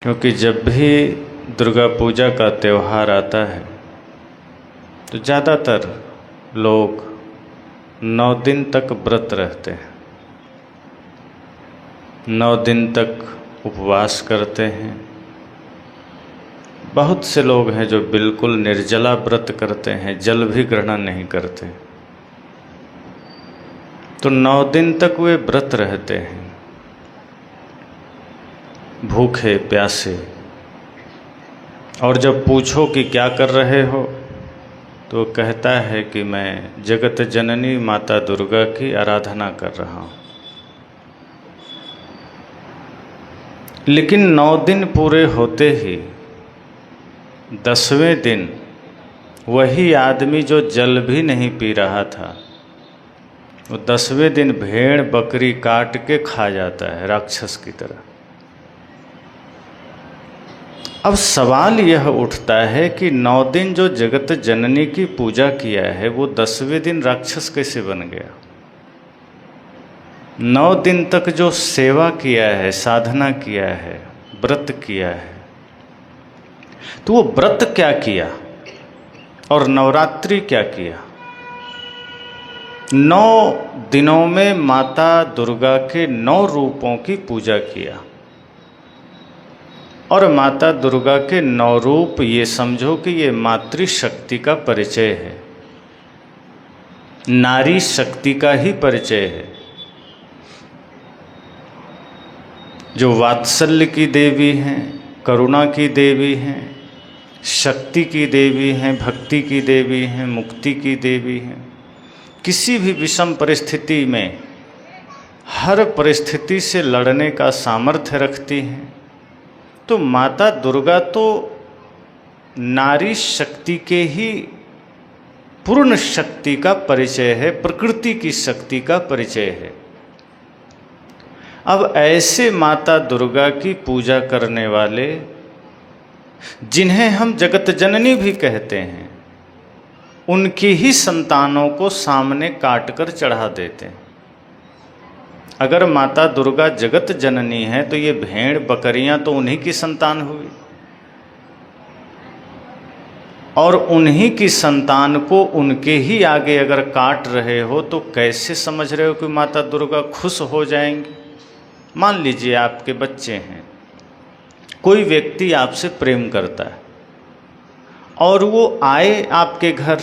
क्योंकि जब भी दुर्गा पूजा का त्यौहार आता है तो ज़्यादातर लोग 9 दिन तक व्रत रहते हैं, 9 दिन तक उपवास करते हैं। बहुत से लोग हैं जो बिल्कुल निर्जला व्रत करते हैं, जल भी ग्रहण नहीं करते। तो 9 दिन तक वे व्रत रहते हैं, भूखे प्यासे। और जब पूछो कि क्या कर रहे हो तो कहता है कि मैं जगत जननी माता दुर्गा की आराधना कर रहा हूँ। लेकिन 9 दिन पूरे होते ही 10वें दिन वही आदमी जो जल भी नहीं पी रहा था, वो 10वें दिन भेड़ बकरी काट के खा जाता है राक्षस की तरह। अब सवाल यह उठता है कि 9 दिन जो जगत जननी की पूजा किया है वो 10वें दिन राक्षस कैसे बन गया? 9 दिन तक जो सेवा किया है, साधना किया है, व्रत किया है, तो वो व्रत क्या किया और नवरात्रि क्या किया? 9 दिनों में माता दुर्गा के 9 रूपों की पूजा किया। और माता दुर्गा के 9 रूप ये समझो कि ये मातृशक्ति का परिचय है, नारी शक्ति का ही परिचय है। जो वात्सल्य की देवी हैं, करुणा की देवी हैं, शक्ति की देवी हैं, भक्ति की देवी हैं, मुक्ति की देवी हैं। किसी भी विषम परिस्थिति में हर परिस्थिति से लड़ने का सामर्थ्य रखती हैं। तो माता दुर्गा तो नारी शक्ति के ही पूर्ण शक्ति का परिचय है, प्रकृति की शक्ति का परिचय है। अब ऐसे माता दुर्गा की पूजा करने वाले, जिन्हें हम जगत जननी भी कहते हैं, उनकी ही संतानों को सामने काटकर चढ़ा देते हैं। अगर माता दुर्गा जगत जननी है तो ये भेड़ बकरियां तो उन्हीं की संतान हुई, और उन्हीं की संतान को उनके ही आगे अगर काट रहे हो तो कैसे समझ रहे हो कि माता दुर्गा खुश हो जाएंगी? मान लीजिए आपके बच्चे हैं, कोई व्यक्ति आपसे प्रेम करता है और वो आए आपके घर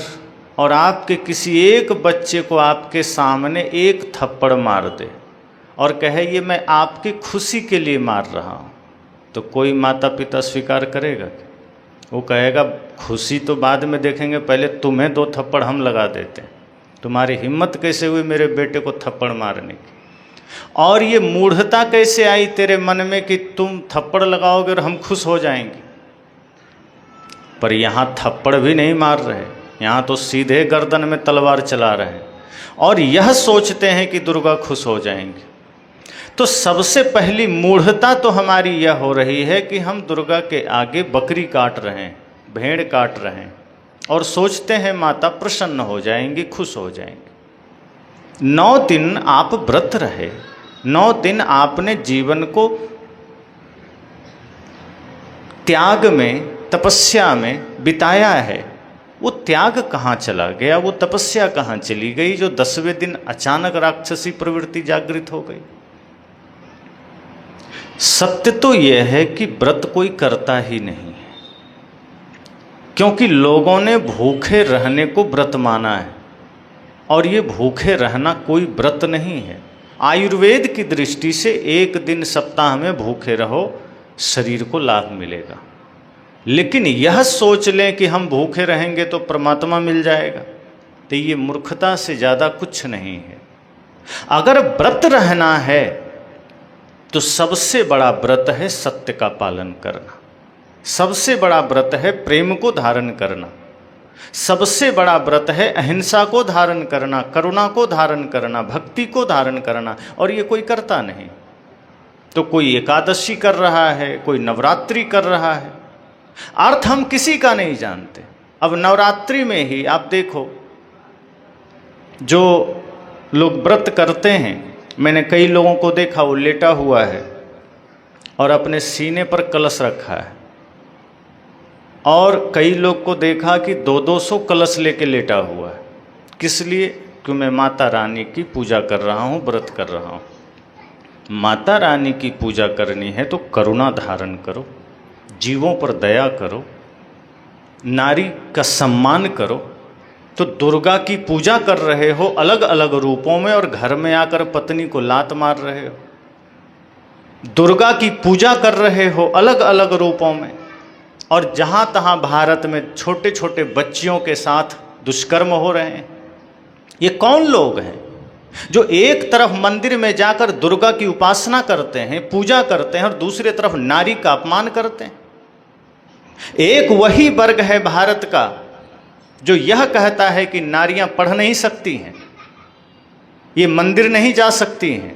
और आपके किसी एक बच्चे को आपके सामने एक थप्पड़ मार दे और कहे ये मैं आपकी खुशी के लिए मार रहा हूँ, तो कोई माता पिता स्वीकार करेगा? वो कहेगा खुशी तो बाद में देखेंगे, पहले तुम्हें 2 थप्पड़ हम लगा देते हैं, तुम्हारी हिम्मत कैसे हुई मेरे बेटे को थप्पड़ मारने की? और ये मूढ़ता कैसे आई तेरे मन में कि तुम थप्पड़ लगाओगे और हम खुश हो जाएंगे? पर यहाँ थप्पड़ भी नहीं मार रहे, यहाँ तो सीधे गर्दन में तलवार चला रहे हैं और यह सोचते हैं कि दुर्गा खुश हो जाएंगी। तो सबसे पहली मूढ़ता तो हमारी यह हो रही है कि हम दुर्गा के आगे बकरी काट रहे हैं, भेड़ काट रहे हैं और सोचते हैं माता प्रसन्न हो जाएंगी, खुश हो जाएंगी। 9 दिन आप व्रत रहे, 9 दिन आपने जीवन को त्याग में, तपस्या में बिताया है। वो त्याग कहाँ चला गया, वो तपस्या कहाँ चली गई जो 10वें दिन अचानक राक्षसी प्रवृत्ति जागृत हो गई? सत्य तो यह है कि व्रत कोई करता ही नहीं है, क्योंकि लोगों ने भूखे रहने को व्रत माना है, और ये भूखे रहना कोई व्रत नहीं है। आयुर्वेद की दृष्टि से 1 दिन सप्ताह में भूखे रहो, शरीर को लाभ मिलेगा। लेकिन यह सोच लें कि हम भूखे रहेंगे तो परमात्मा मिल जाएगा, तो ये मूर्खता से ज़्यादा कुछ नहीं है। अगर व्रत रहना है तो सबसे बड़ा व्रत है सत्य का पालन करना, सबसे बड़ा व्रत है प्रेम को धारण करना, सबसे बड़ा व्रत है अहिंसा को धारण करना, करुणा को धारण करना, भक्ति को धारण करना। और ये कोई करता नहीं। तो कोई एकादशी कर रहा है, कोई नवरात्रि कर रहा है, अर्थ हम किसी का नहीं जानते। अब नवरात्रि में ही आप देखो, जो लोग व्रत करते हैं, मैंने कई लोगों को देखा वो लेटा हुआ है और अपने सीने पर कलश रखा है, और कई लोग को देखा कि 200 कलश लेके लेटा हुआ है। किस लिए? कि मैं माता रानी की पूजा कर रहा हूँ, व्रत कर रहा हूँ। माता रानी की पूजा करनी है तो करुणा धारण करो, जीवों पर दया करो, नारी का सम्मान करो। तो दुर्गा की पूजा कर रहे हो अलग अलग रूपों में, और घर में आकर पत्नी को लात मार रहे हो। दुर्गा की पूजा कर रहे हो अलग अलग रूपों में, और जहाँ तहाँ भारत में छोटे छोटे बच्चियों के साथ दुष्कर्म हो रहे हैं। ये कौन लोग हैं जो एक तरफ मंदिर में जाकर दुर्गा की उपासना करते हैं, पूजा करते हैं, और दूसरी तरफ नारी का अपमान करते हैं? एक वही वर्ग है भारत का जो यह कहता है कि नारियां पढ़ नहीं सकती हैं, ये मंदिर नहीं जा सकती हैं,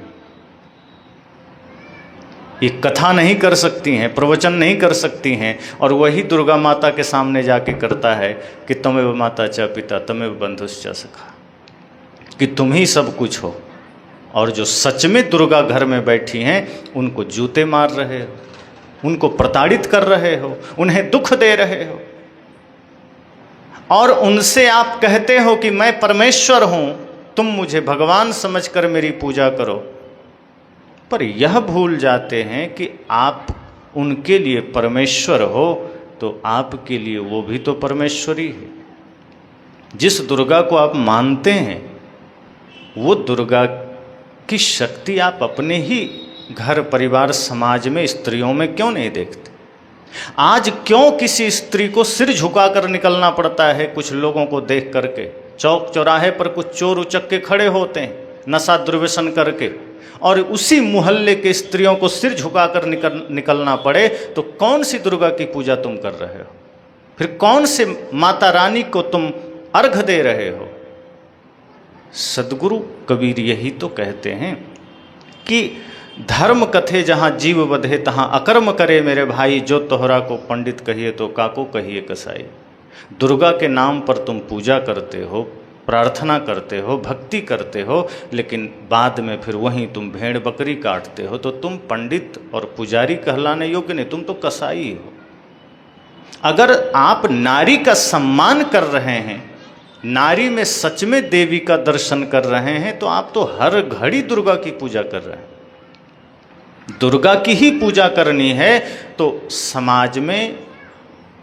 ये कथा नहीं कर सकती हैं, प्रवचन नहीं कर सकती हैं, और वही दुर्गा माता के सामने जाके करता है कि तमेव माता च पिता तमेव बंधुश्च सखा, कि तुम ही सब कुछ हो। और जो सच में दुर्गा घर में बैठी हैं उनको जूते मार रहे हो, उनको प्रताड़ित कर रहे हो, उन्हें दुख दे रहे हो, और उनसे आप कहते हो कि मैं परमेश्वर हूं, तुम मुझे भगवान समझकर मेरी पूजा करो। पर यह भूल जाते हैं कि आप उनके लिए परमेश्वर हो तो आपके लिए वो भी तो परमेश्वरी है। जिस दुर्गा को आप मानते हैं वो दुर्गा की शक्ति आप अपने ही घर परिवार समाज में स्त्रियों में क्यों नहीं देखते? आज क्यों किसी स्त्री को सिर झुकाकर निकलना पड़ता है? कुछ लोगों को देख करके चौक चौराहे पर कुछ चोर उचक के खड़े होते हैं नशा दुर्व्यसन करके, और उसी मोहल्ले के स्त्रियों को सिर झुकाकर निकलना पड़े तो कौन सी दुर्गा की पूजा तुम कर रहे हो? फिर कौन से माता रानी को तुम अर्घ दे रहे हो? सदगुरु कबीर यही तो कहते हैं कि धर्म कथे जहाँ जीव बधे तहाँ अकर्म करे मेरे भाई, जो तोहरा को पंडित कहिए तो काको कहिए कसाई। दुर्गा के नाम पर तुम पूजा करते हो, प्रार्थना करते हो, भक्ति करते हो, लेकिन बाद में फिर वहीं तुम भेड़ बकरी काटते हो, तो तुम पंडित और पुजारी कहलाने योग्य नहीं, तुम तो कसाई हो। अगर आप नारी का सम्मान कर रहे हैं, नारी में सच में देवी का दर्शन कर रहे हैं, तो आप तो हर घड़ी दुर्गा की पूजा कर रहे हैं। दुर्गा की ही पूजा करनी है तो समाज में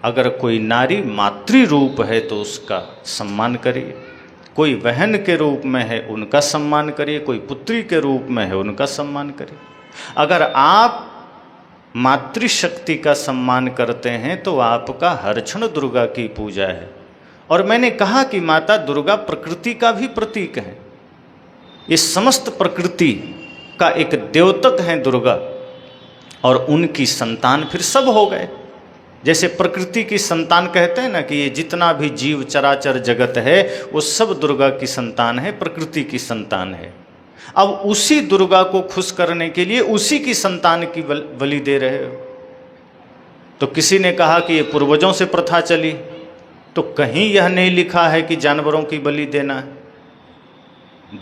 अगर कोई नारी मातृ रूप है तो उसका सम्मान करिए, कोई बहन के रूप में है उनका सम्मान करिए, कोई पुत्री के रूप में है उनका सम्मान करिए। अगर आप मातृशक्ति का सम्मान करते हैं तो आपका हर क्षण दुर्गा की पूजा है। और मैंने कहा कि माता दुर्गा प्रकृति का भी प्रतीक है। इस समस्त प्रकृति का एक द्योतक है दुर्गा, और उनकी संतान फिर सब हो गए। जैसे प्रकृति की संतान कहते हैं ना कि ये जितना भी जीव चराचर जगत है वो सब दुर्गा की संतान है, प्रकृति की संतान है। अब उसी दुर्गा को खुश करने के लिए उसी की संतान की बलि दे रहे हो। तो किसी ने कहा कि ये पूर्वजों से प्रथा चली, तो कहीं यह नहीं लिखा है कि जानवरों की बलि देना है।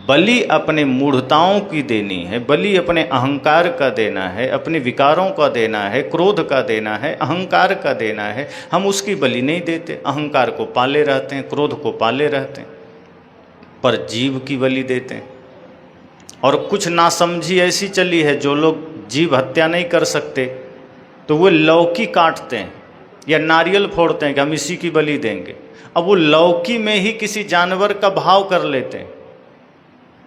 बलि अपने मूढ़ताओं की देनी है, बलि अपने अहंकार का देना है, अपने विकारों का देना है, क्रोध का देना है, अहंकार का देना है। हम उसकी बलि नहीं देते, अहंकार को पाले रहते हैं, क्रोध को पाले रहते हैं, पर जीव की बलि देते हैं। और कुछ नासमझी ऐसी चली है, जो लोग जीव हत्या नहीं कर सकते तो वो लौकी काटते हैं या नारियल फोड़ते हैं कि हम इसी की बलि देंगे। अब वो लौकी में ही किसी जानवर का भाव कर लेते हैं।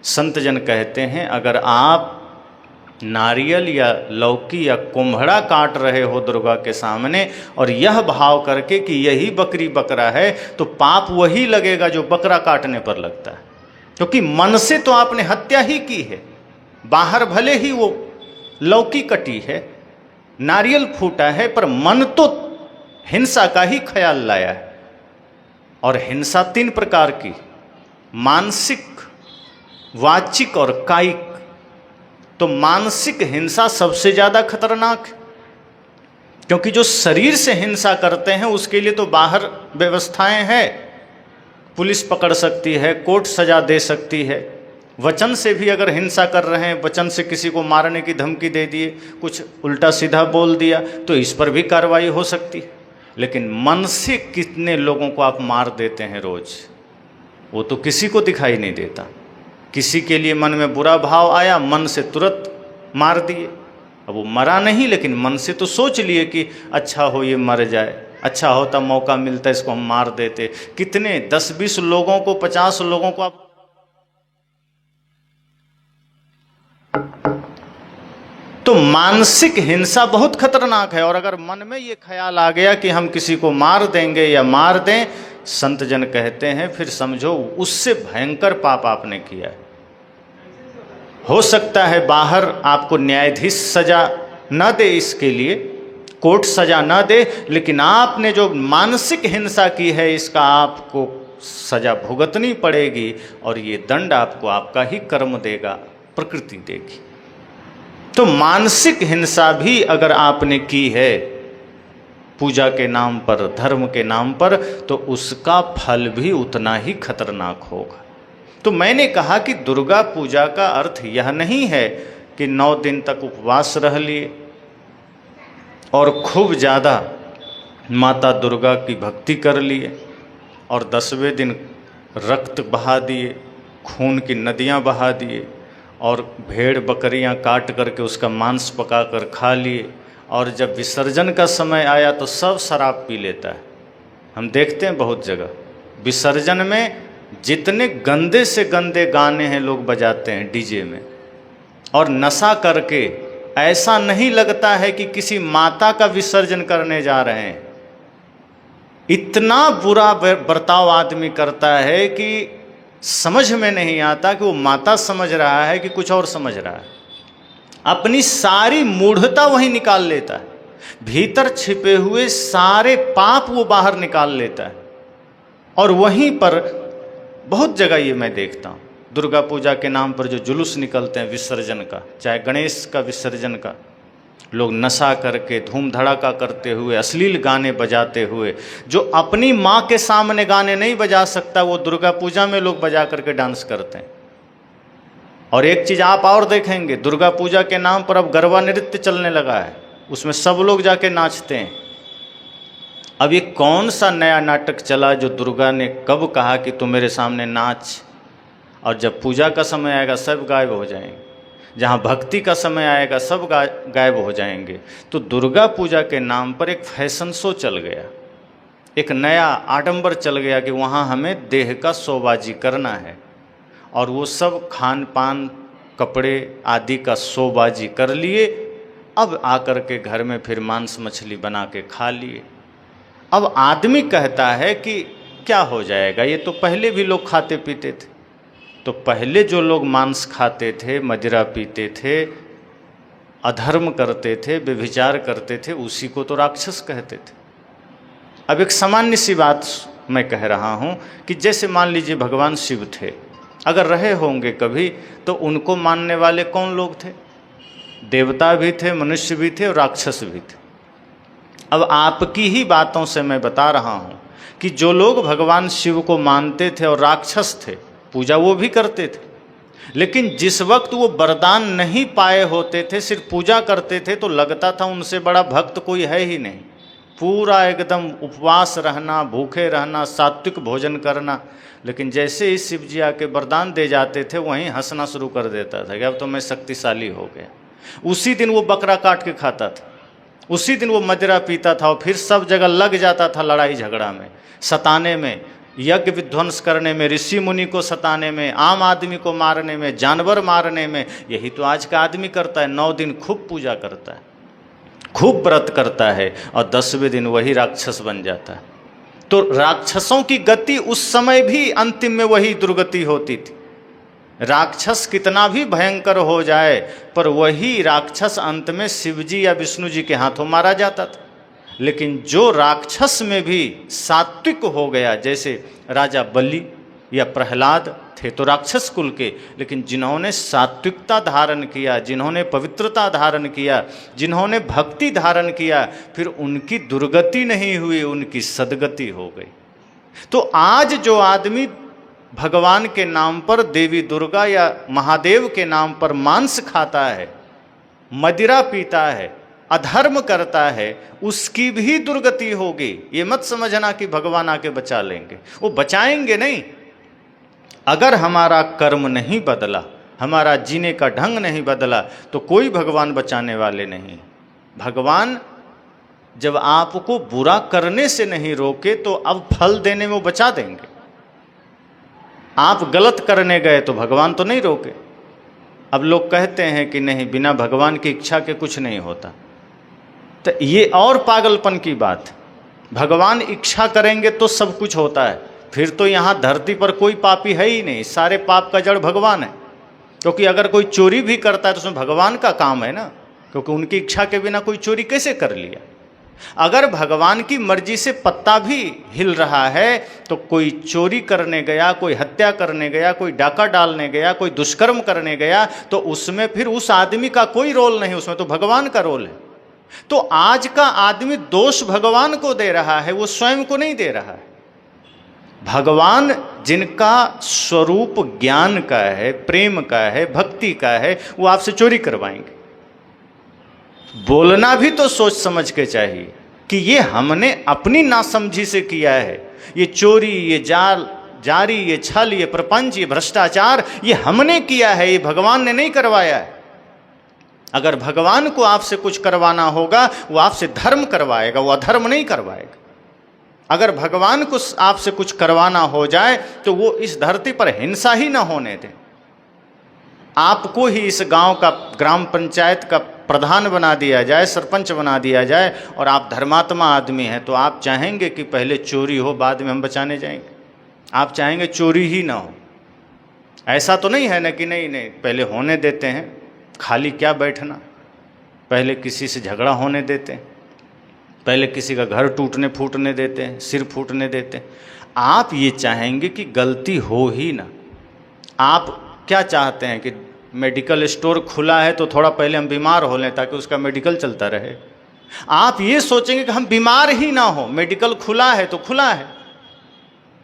संत जन कहते हैं अगर आप नारियल या लौकी या कुम्हड़ा काट रहे हो दुर्गा के सामने और यह भाव करके कि यही बकरी बकरा है, तो पाप वही लगेगा जो बकरा काटने पर लगता है, क्योंकि मन से तो आपने हत्या ही की है। बाहर भले ही वो लौकी कटी है, नारियल फूटा है, पर मन तो हिंसा का ही ख्याल लाया है। और हिंसा 3 प्रकार की, मानसिक, वाचिक और कायिक। तो मानसिक हिंसा सबसे ज़्यादा खतरनाक है, क्योंकि जो शरीर से हिंसा करते हैं उसके लिए तो बाहर व्यवस्थाएं हैं, पुलिस पकड़ सकती है, कोर्ट सजा दे सकती है, वचन से भी अगर हिंसा कर रहे हैं, वचन से किसी को मारने की धमकी दे दिए, कुछ उल्टा सीधा बोल दिया, तो इस पर भी कार्रवाई हो सकती है। लेकिन मन से कितने लोगों को आप मार देते हैं रोज, वो तो किसी को दिखाई नहीं देता। किसी के लिए मन में बुरा भाव आया, मन से तुरंत मार दिए। अब वो मरा नहीं, लेकिन मन से तो सोच लिए कि अच्छा हो ये मर जाए, अच्छा होता मौका मिलता इसको हम मार देते। कितने 10-20 लोगों को, 50 लोगों को आप। तो मानसिक हिंसा बहुत खतरनाक है। और अगर मन में ये ख्याल आ गया कि हम किसी को मार देंगे या मार दें, संत जन कहते हैं फिर समझो उससे भयंकर पाप आपने किया है। हो सकता है बाहर आपको न्यायाधीश सजा न दे, इसके लिए कोर्ट सजा न दे, लेकिन आपने जो मानसिक हिंसा की है इसका आपको सजा भुगतनी पड़ेगी। और ये दंड आपको आपका ही कर्म देगा, प्रकृति देगी। तो मानसिक हिंसा भी अगर आपने की है पूजा के नाम पर, धर्म के नाम पर, तो उसका फल भी उतना ही खतरनाक होगा। तो मैंने कहा कि दुर्गा पूजा का अर्थ यह नहीं है कि 9 दिन तक उपवास रह लिए और खूब ज़्यादा माता दुर्गा की भक्ति कर लिए और 10वें दिन रक्त बहा दिए, खून की नदियाँ बहा दिए और भेड़ बकरियाँ काट करके उसका मांस पका कर खा लिए, और जब विसर्जन का समय आया तो सब शराब पी लेता है। हम देखते हैं बहुत जगह विसर्जन में जितने गंदे से गंदे गाने हैं लोग बजाते हैं डीजे में, और नशा करके ऐसा नहीं लगता है कि किसी माता का विसर्जन करने जा रहे हैं। इतना बुरा बर्ताव आदमी करता है कि समझ में नहीं आता कि वो माता समझ रहा है कि कुछ और समझ रहा है। अपनी सारी मूढ़ता वहीं निकाल लेता है, भीतर छिपे हुए सारे पाप वो बाहर निकाल लेता है। और वहीं पर बहुत जगह ये मैं देखता हूँ, दुर्गा पूजा के नाम पर जो जुलूस निकलते हैं विसर्जन का, चाहे गणेश का विसर्जन का, लोग नशा करके धूम धड़ाका करते हुए, अश्लील गाने बजाते हुए, जो अपनी माँ के सामने गाने नहीं बजा सकता वो दुर्गा पूजा में लोग बजा करके डांस करते हैं। और एक चीज़ आप और देखेंगे, दुर्गा पूजा के नाम पर अब गरबा नृत्य चलने लगा है, उसमें सब लोग जाके नाचते हैं। अब ये कौन सा नया नाटक चला जो दुर्गा ने कब कहा कि तू मेरे सामने नाच, और जब पूजा का समय आएगा सब गायब हो जाएंगे, जहाँ भक्ति का समय आएगा सब गायब हो जाएंगे। तो दुर्गा पूजा के नाम पर एक फैशन शो चल गया, एक नया आडंबर चल गया कि वहाँ हमें देह का शोबाजी करना है, और वो सब खान पान कपड़े आदि का शोबाजी कर लिए। अब आकर के घर में फिर मांस मछली बना के खा लिए। अब आदमी कहता है कि क्या हो जाएगा, ये तो पहले भी लोग खाते पीते थे। तो पहले जो लोग मांस खाते थे, मदिरा पीते थे, अधर्म करते थे, व्यभिचार करते थे, उसी को तो राक्षस कहते थे। अब एक सामान्य सी बात मैं कह रहा हूँ कि जैसे मान लीजिए भगवान शिव थे, अगर रहे होंगे कभी, तो उनको मानने वाले कौन लोग थे? देवता भी थे, मनुष्य भी थे और राक्षस भी थे। अब आपकी ही बातों से मैं बता रहा हूँ कि जो लोग भगवान शिव को मानते थे और राक्षस थे, पूजा वो भी करते थे, लेकिन जिस वक्त वो वरदान नहीं पाए होते थे, सिर्फ पूजा करते थे, तो लगता था उनसे बड़ा भक्त कोई है ही नहीं। पूरा एकदम उपवास रहना, भूखे रहना, सात्विक भोजन करना। लेकिन जैसे ही शिव जी आके वरदान दे जाते थे, वहीं हंसना शुरू कर देता था कि अब तो मैं शक्तिशाली हो गया। उसी दिन वो बकरा काट के खाता था, उसी दिन वो मदिरा पीता था, और फिर सब जगह लग जाता था लड़ाई झगड़ा में, सताने में, यज्ञ विध्वंस करने में, ऋषि मुनि को सताने में, आम आदमी को मारने में, जानवर मारने में। यही तो आज का आदमी करता है। 9 दिन खूब पूजा करता है, खूब व्रत करता है, और 10वें दिन वही राक्षस बन जाता है। तो राक्षसों की गति उस समय भी अंतिम में वही दुर्गति होती थी। राक्षस कितना भी भयंकर हो जाए, पर वही राक्षस अंत में शिवजी या विष्णु जी के हाथों मारा जाता था। लेकिन जो राक्षस में भी सात्विक हो गया, जैसे राजा बलि या प्रहलाद थे तो राक्षस कुल के, लेकिन जिन्होंने सात्विकता धारण किया, जिन्होंने पवित्रता धारण किया, जिन्होंने भक्ति धारण किया, फिर उनकी दुर्गति नहीं हुई, उनकी सदगति हो गई। तो आज जो आदमी भगवान के नाम पर, देवी दुर्गा या महादेव के नाम पर मांस खाता है, मदिरा पीता है, अधर्म करता है, उसकी भी दुर्गति होगी। ये मत समझना कि भगवान आके बचा लेंगे, वो बचाएंगे नहीं। अगर हमारा कर्म नहीं बदला, हमारा जीने का ढंग नहीं बदला, तो कोई भगवान बचाने वाले नहीं। भगवान जब आपको बुरा करने से नहीं रोके तो अब फल देने में वो बचा देंगे। आप गलत करने गए तो भगवान तो नहीं रोके। अब लोग कहते हैं कि नहीं, बिना भगवान की इच्छा के कुछ नहीं होता, तो ये और पागलपन की बात। भगवान इच्छा करेंगे तो सब कुछ होता है। फिर तो यहाँ धरती पर कोई पापी है ही नहीं, सारे पाप का जड़ भगवान है। क्योंकि अगर कोई चोरी भी करता है तो उसमें भगवान का काम है ना, क्योंकि उनकी इच्छा के बिना कोई चोरी कैसे कर लिया। अगर भगवान की मर्जी से पत्ता भी हिल रहा है तो कोई चोरी करने गया, कोई हत्या करने गया, कोई डाका डालने गया, कोई दुष्कर्म करने गया, तो उसमें फिर उस आदमी का कोई रोल नहीं, उसमें तो भगवान का रोल है। तो आज का आदमी दोष भगवान को दे रहा है, वो स्वयं को नहीं दे रहा है। भगवान जिनका स्वरूप ज्ञान का है, प्रेम का है, भक्ति का है, वो आपसे चोरी करवाएंगे। बोलना भी तो सोच समझ के चाहिए कि ये हमने अपनी नासमझी से किया है। ये चोरी, ये जारी, ये छल, ये प्रपंच, ये भ्रष्टाचार, ये हमने किया है, ये भगवान ने नहीं करवाया है। अगर भगवान को आपसे कुछ करवाना होगा, वो आपसे धर्म करवाएगा, वो अधर्म नहीं करवाएगा। अगर भगवान को आपसे कुछ करवाना हो जाए तो वो इस धरती पर हिंसा ही ना होने दें। आपको ही इस गांव का, ग्राम पंचायत का प्रधान बना दिया जाए, सरपंच बना दिया जाए, और आप धर्मात्मा आदमी हैं, तो आप चाहेंगे कि पहले चोरी हो, बाद में हम बचाने जाएंगे? आप चाहेंगे चोरी ही ना हो। ऐसा तो नहीं है ना कि नहीं नहीं पहले होने देते हैं, खाली क्या बैठना, पहले किसी से झगड़ा होने देते हैं, पहले किसी का घर टूटने फूटने देते हैं, सिर फूटने देते हैं। आप ये चाहेंगे कि गलती हो ही ना। आप क्या चाहते हैं कि मेडिकल स्टोर खुला है तो थोड़ा पहले हम बीमार हो लें ताकि उसका मेडिकल चलता रहे। आप ये सोचेंगे कि हम बीमार ही ना हो, मेडिकल खुला है तो खुला है।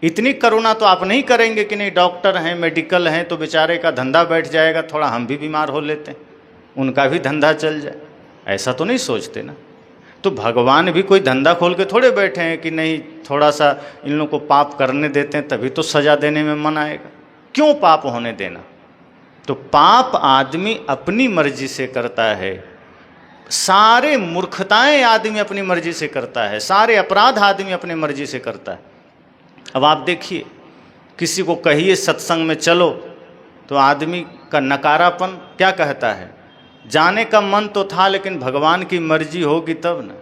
इतनी करुणा तो आप नहीं करेंगे कि नहीं डॉक्टर हैं, मेडिकल हैं, तो बेचारे का धंधा बैठ जाएगा, थोड़ा हम भी बीमार हो लेते हैं, उनका भी धंधा चल जाए। ऐसा तो नहीं सोचते ना। तो भगवान भी कोई धंधा खोल के थोड़े बैठे हैं कि नहीं थोड़ा सा इन लोगों को पाप करने देते हैं तभी तो सजा देने में मन आएगा। क्यों पाप होने देना? तो पाप आदमी अपनी मर्जी से करता है, सारे मूर्खताएं आदमी अपनी मर्जी से करता है, सारे अपराध आदमी अपनी मर्जी से करता है। अब आप देखिए, किसी को कहिए सत्संग में चलो तो आदमी का नकारापन क्या कहता है, जाने का मन तो था लेकिन भगवान की मर्जी होगी तब ना।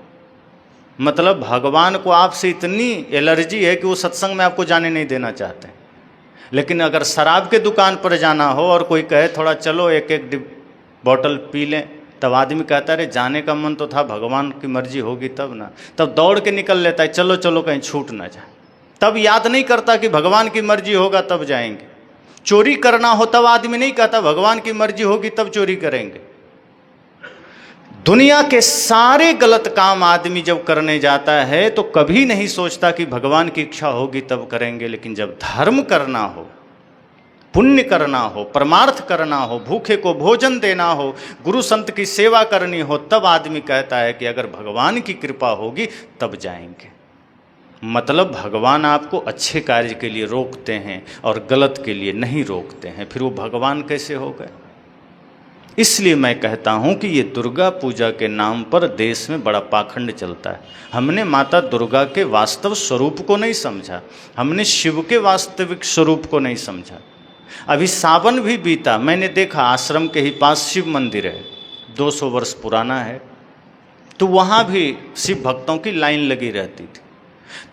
मतलब भगवान को आपसे इतनी एलर्जी है कि वो सत्संग में आपको जाने नहीं देना चाहते। लेकिन अगर शराब के दुकान पर जाना हो और कोई कहे थोड़ा चलो एक एक बॉटल पी लें, तब आदमी कहता है अरे जाने का मन तो था, भगवान की मर्जी होगी तब ना। तब दौड़ के निकल लेता है, चलो चलो कहीं छूट ना जाए। तब याद नहीं करता कि भगवान की मर्जी होगा तब जाएंगे। चोरी करना हो तब आदमी नहीं कहता भगवान की मर्जी होगी तब चोरी करेंगे। दुनिया के सारे गलत काम आदमी जब करने जाता है तो कभी नहीं सोचता कि भगवान की इच्छा होगी तब करेंगे। लेकिन जब धर्म करना हो, पुण्य करना हो, परमार्थ करना हो, भूखे को भोजन देना हो, गुरु संत की सेवा करनी हो, तब आदमी कहता है कि अगर भगवान की कृपा होगी तब जाएंगे। मतलब भगवान आपको अच्छे कार्य के लिए रोकते हैं और गलत के लिए नहीं रोकते हैं। फिर वो भगवान कैसे हो गए? इसलिए मैं कहता हूँ कि ये दुर्गा पूजा के नाम पर देश में बड़ा पाखंड चलता है। हमने माता दुर्गा के वास्तव स्वरूप को नहीं समझा, हमने शिव के वास्तविक स्वरूप को नहीं समझा। अभी सावन भी बीता, मैंने देखा आश्रम के ही पास शिव मंदिर है, 200 वर्ष पुराना है, तो वहाँ भी शिव भक्तों की लाइन लगी रहती थी।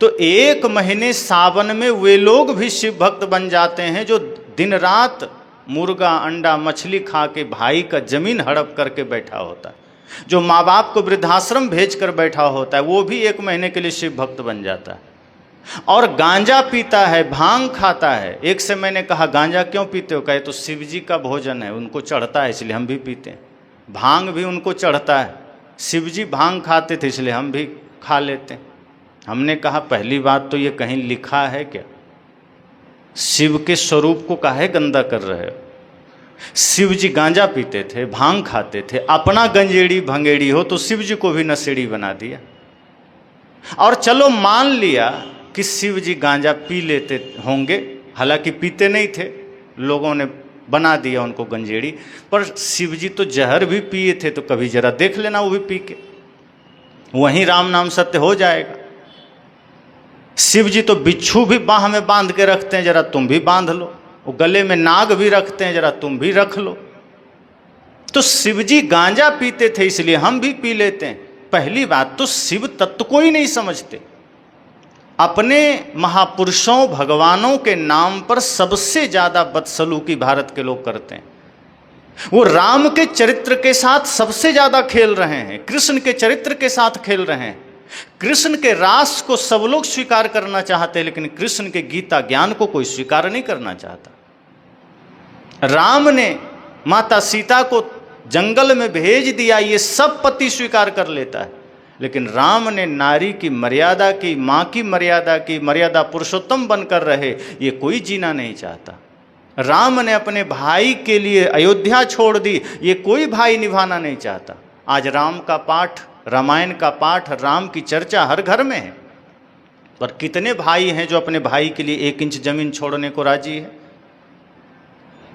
तो 1 महीने सावन में वे लोग भी शिव भक्त बन जाते हैं जो दिन रात मुर्गा अंडा मछली खा के भाई का जमीन हड़प करके बैठा होता है, जो माँ बाप को वृद्धाश्रम भेज कर बैठा होता है, वो भी 1 महीने के लिए शिव भक्त बन जाता है। और गांजा पीता है, भांग खाता है। एक से मैंने कहा गांजा क्यों पीते हो? कहे तो शिव जी का भोजन है, उनको चढ़ता है इसलिए हम भी पीते हैं। भांग भी उनको चढ़ता है, शिव जी भांग खाते थे इसलिए हम भी खा लेते हैं। हमने कहा पहली बात तो ये कहीं लिखा है क्या? शिव के स्वरूप को काहे गंदा कर रहे हो? शिव जी गांजा पीते थे, भांग खाते थे, अपना गंजेड़ी भंगेड़ी हो तो शिव जी को भी नशेड़ी बना दिया। और चलो मान लिया कि शिव जी गांजा पी लेते होंगे, हालांकि पीते नहीं थे, लोगों ने बना दिया उनको गंजेड़ी, पर शिव जी तो जहर भी पिए थे, तो कभी जरा देख लेना वो भी पी के, वहीं राम नाम सत्य हो जाएगा। शिव जी तो बिच्छू भी बाह में बांध के रखते हैं, जरा तुम भी बांध लो। वो गले में नाग भी रखते हैं, जरा तुम भी रख लो। तो शिव जी गांजा पीते थे इसलिए हम भी पी लेते हैं। पहली बात तो शिव तत्व को ही नहीं समझते। अपने महापुरुषों भगवानों के नाम पर सबसे ज्यादा बदसलूकी भारत के लोग करते हैं। वो राम के चरित्र के साथ सबसे ज्यादा खेल रहे हैं, कृष्ण के चरित्र के साथ खेल रहे हैं। कृष्ण के रास को सब लोग स्वीकार करना चाहते हैं, लेकिन कृष्ण के गीता ज्ञान को कोई स्वीकार नहीं करना चाहता। राम ने माता सीता को जंगल में भेज दिया, ये सब पति स्वीकार कर लेता है, लेकिन राम ने नारी की मर्यादा की, माँ की मर्यादा की, मर्यादा पुरुषोत्तम बनकर रहे, ये कोई जीना नहीं चाहता। राम ने अपने भाई के लिए अयोध्या छोड़ दी, ये कोई भाई निभाना नहीं चाहता। आज राम का पाठ, रामायण का पाठ, राम की चर्चा हर घर में है, पर कितने भाई हैं जो अपने भाई के लिए 1 इंच जमीन छोड़ने को राजी है?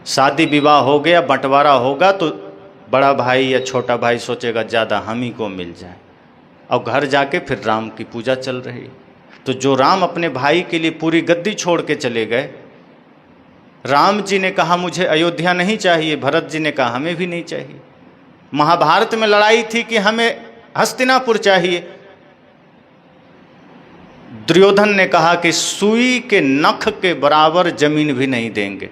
शादी विवाह हो गया, बंटवारा होगा तो बड़ा भाई या छोटा भाई सोचेगा ज़्यादा हम ही को मिल जाए, और घर जाके फिर राम की पूजा चल रही। तो जो राम अपने भाई के लिए पूरी गद्दी छोड़ के चले गए, राम जी ने कहा मुझे अयोध्या नहीं चाहिए, भरत जी ने कहा हमें भी नहीं चाहिए। महाभारत में लड़ाई थी कि हमें हस्तिनापुर चाहिए, दुर्योधन ने कहा कि सुई के नख के बराबर जमीन भी नहीं देंगे,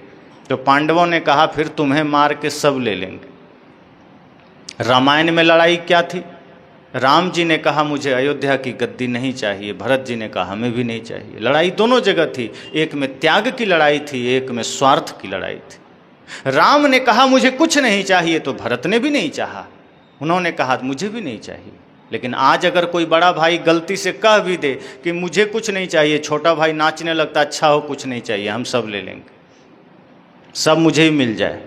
तो पांडवों ने कहा फिर तुम्हें मार के सब ले लेंगे। रामायण में लड़ाई क्या थी? राम जी ने कहा मुझे अयोध्या की गद्दी नहीं चाहिए, भरत जी ने कहा हमें भी नहीं चाहिए। लड़ाई दोनों जगह थी, एक में त्याग की लड़ाई थी, एक में स्वार्थ की लड़ाई थी। राम ने कहा मुझे कुछ नहीं चाहिए, तो भरत ने भी नहीं चाहा, उन्होंने कहा मुझे भी नहीं चाहिए। लेकिन आज अगर कोई बड़ा भाई गलती से कह भी दे कि मुझे कुछ नहीं चाहिए, छोटा भाई नाचने लगता, अच्छा हो कुछ नहीं चाहिए, हम सब ले लेंगे, सब मुझे ही मिल जाए।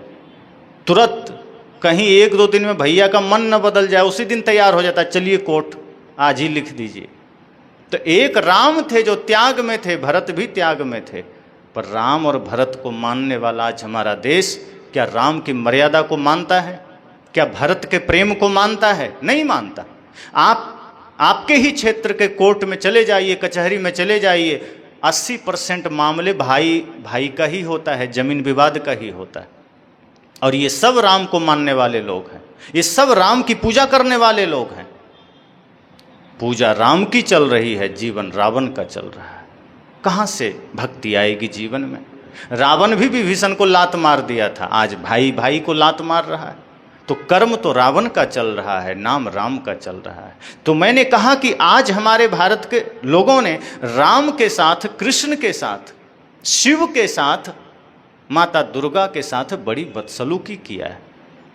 तुरंत कहीं 1-2 दिन में भैया का मन न बदल जाए, उसी दिन तैयार हो जाता, चलिए कोर्ट आज ही लिख दीजिए। तो एक राम थे जो त्याग में थे, भरत भी त्याग में थे, पर राम और भरत को मानने वाला आज हमारा देश क्या राम की मर्यादा को मानता है? क्या भरत के प्रेम को मानता है? नहीं मानता। आपके ही क्षेत्र के कोर्ट में चले जाइए, कचहरी में चले जाइए, 80% मामले भाई भाई का ही होता है, जमीन विवाद का ही होता है। और ये सब राम को मानने वाले लोग हैं, ये सब राम की पूजा करने वाले लोग हैं। पूजा राम की चल रही है, जीवन रावण का चल रहा है। कहाँ से भक्ति आएगी जीवन में? रावण भी विभीषण को लात मार दिया था, आज भाई भाई को लात मार रहा है। तो कर्म तो रावण का चल रहा है, नाम राम का चल रहा है। तो मैंने कहा कि आज हमारे भारत के लोगों ने राम के साथ, कृष्ण के साथ, शिव के साथ, माता दुर्गा के साथ बड़ी बदसलूकी किया है,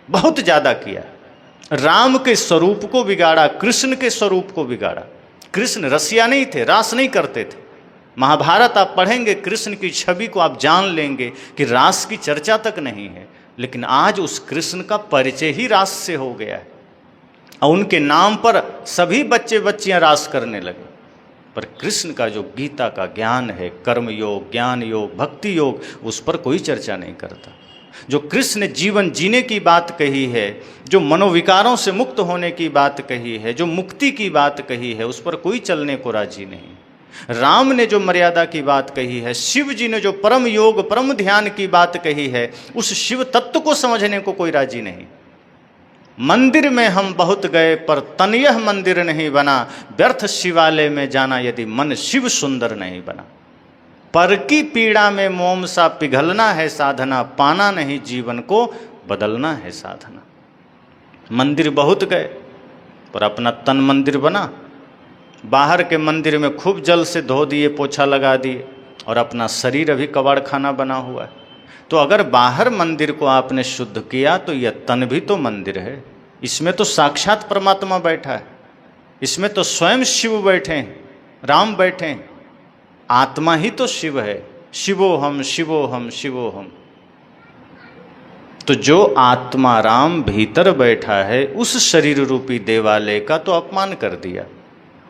बहुत ज़्यादा किया है। राम के स्वरूप को बिगाड़ा, कृष्ण के स्वरूप को बिगाड़ा। कृष्ण रसिया नहीं थे, रास नहीं करते थे। महाभारत आप पढ़ेंगे, कृष्ण की छवि को आप जान लेंगे कि रास की चर्चा तक नहीं है। लेकिन आज उस कृष्ण का परिचय ही रास से हो गया है, और उनके नाम पर सभी बच्चे बच्चियां रास करने लगे। पर कृष्ण का जो गीता का ज्ञान है, कर्म योग, ज्ञान योग, भक्ति योग, उस पर कोई चर्चा नहीं करता। जो कृष्ण ने जीवन जीने की बात कही है, जो मनोविकारों से मुक्त होने की बात कही है, जो मुक्ति की बात कही है, उस पर कोई चलने को राजी नहीं। राम ने जो मर्यादा की बात कही है, शिव जी ने जो परम योग, परम ध्यान की बात कही है, उस शिव तत्व को समझने को कोई राजी नहीं। मंदिर में हम बहुत गए पर तन यह मंदिर नहीं बना, व्यर्थ शिवालय में जाना यदि मन शिव सुंदर नहीं बना। पर की पीड़ा में मोम सा पिघलना है साधना, पाना नहीं जीवन को बदलना है साधना। मंदिर बहुत गए पर अपना तन मंदिर बना। बाहर के मंदिर में खूब जल से धो दिए, पोछा लगा दिए, और अपना शरीर अभी कबाड़ खाना बना हुआ है। तो अगर बाहर मंदिर को आपने शुद्ध किया तो यह तन भी तो मंदिर है। इसमें तो साक्षात परमात्मा बैठा है, इसमें तो स्वयं शिव बैठे हैं, राम बैठे हैं। आत्मा ही तो शिव है, शिवोहम शिवोहम शिवोहम। तो जो आत्मा राम भीतर बैठा है उस शरीर रूपी देवालय का तो अपमान कर दिया,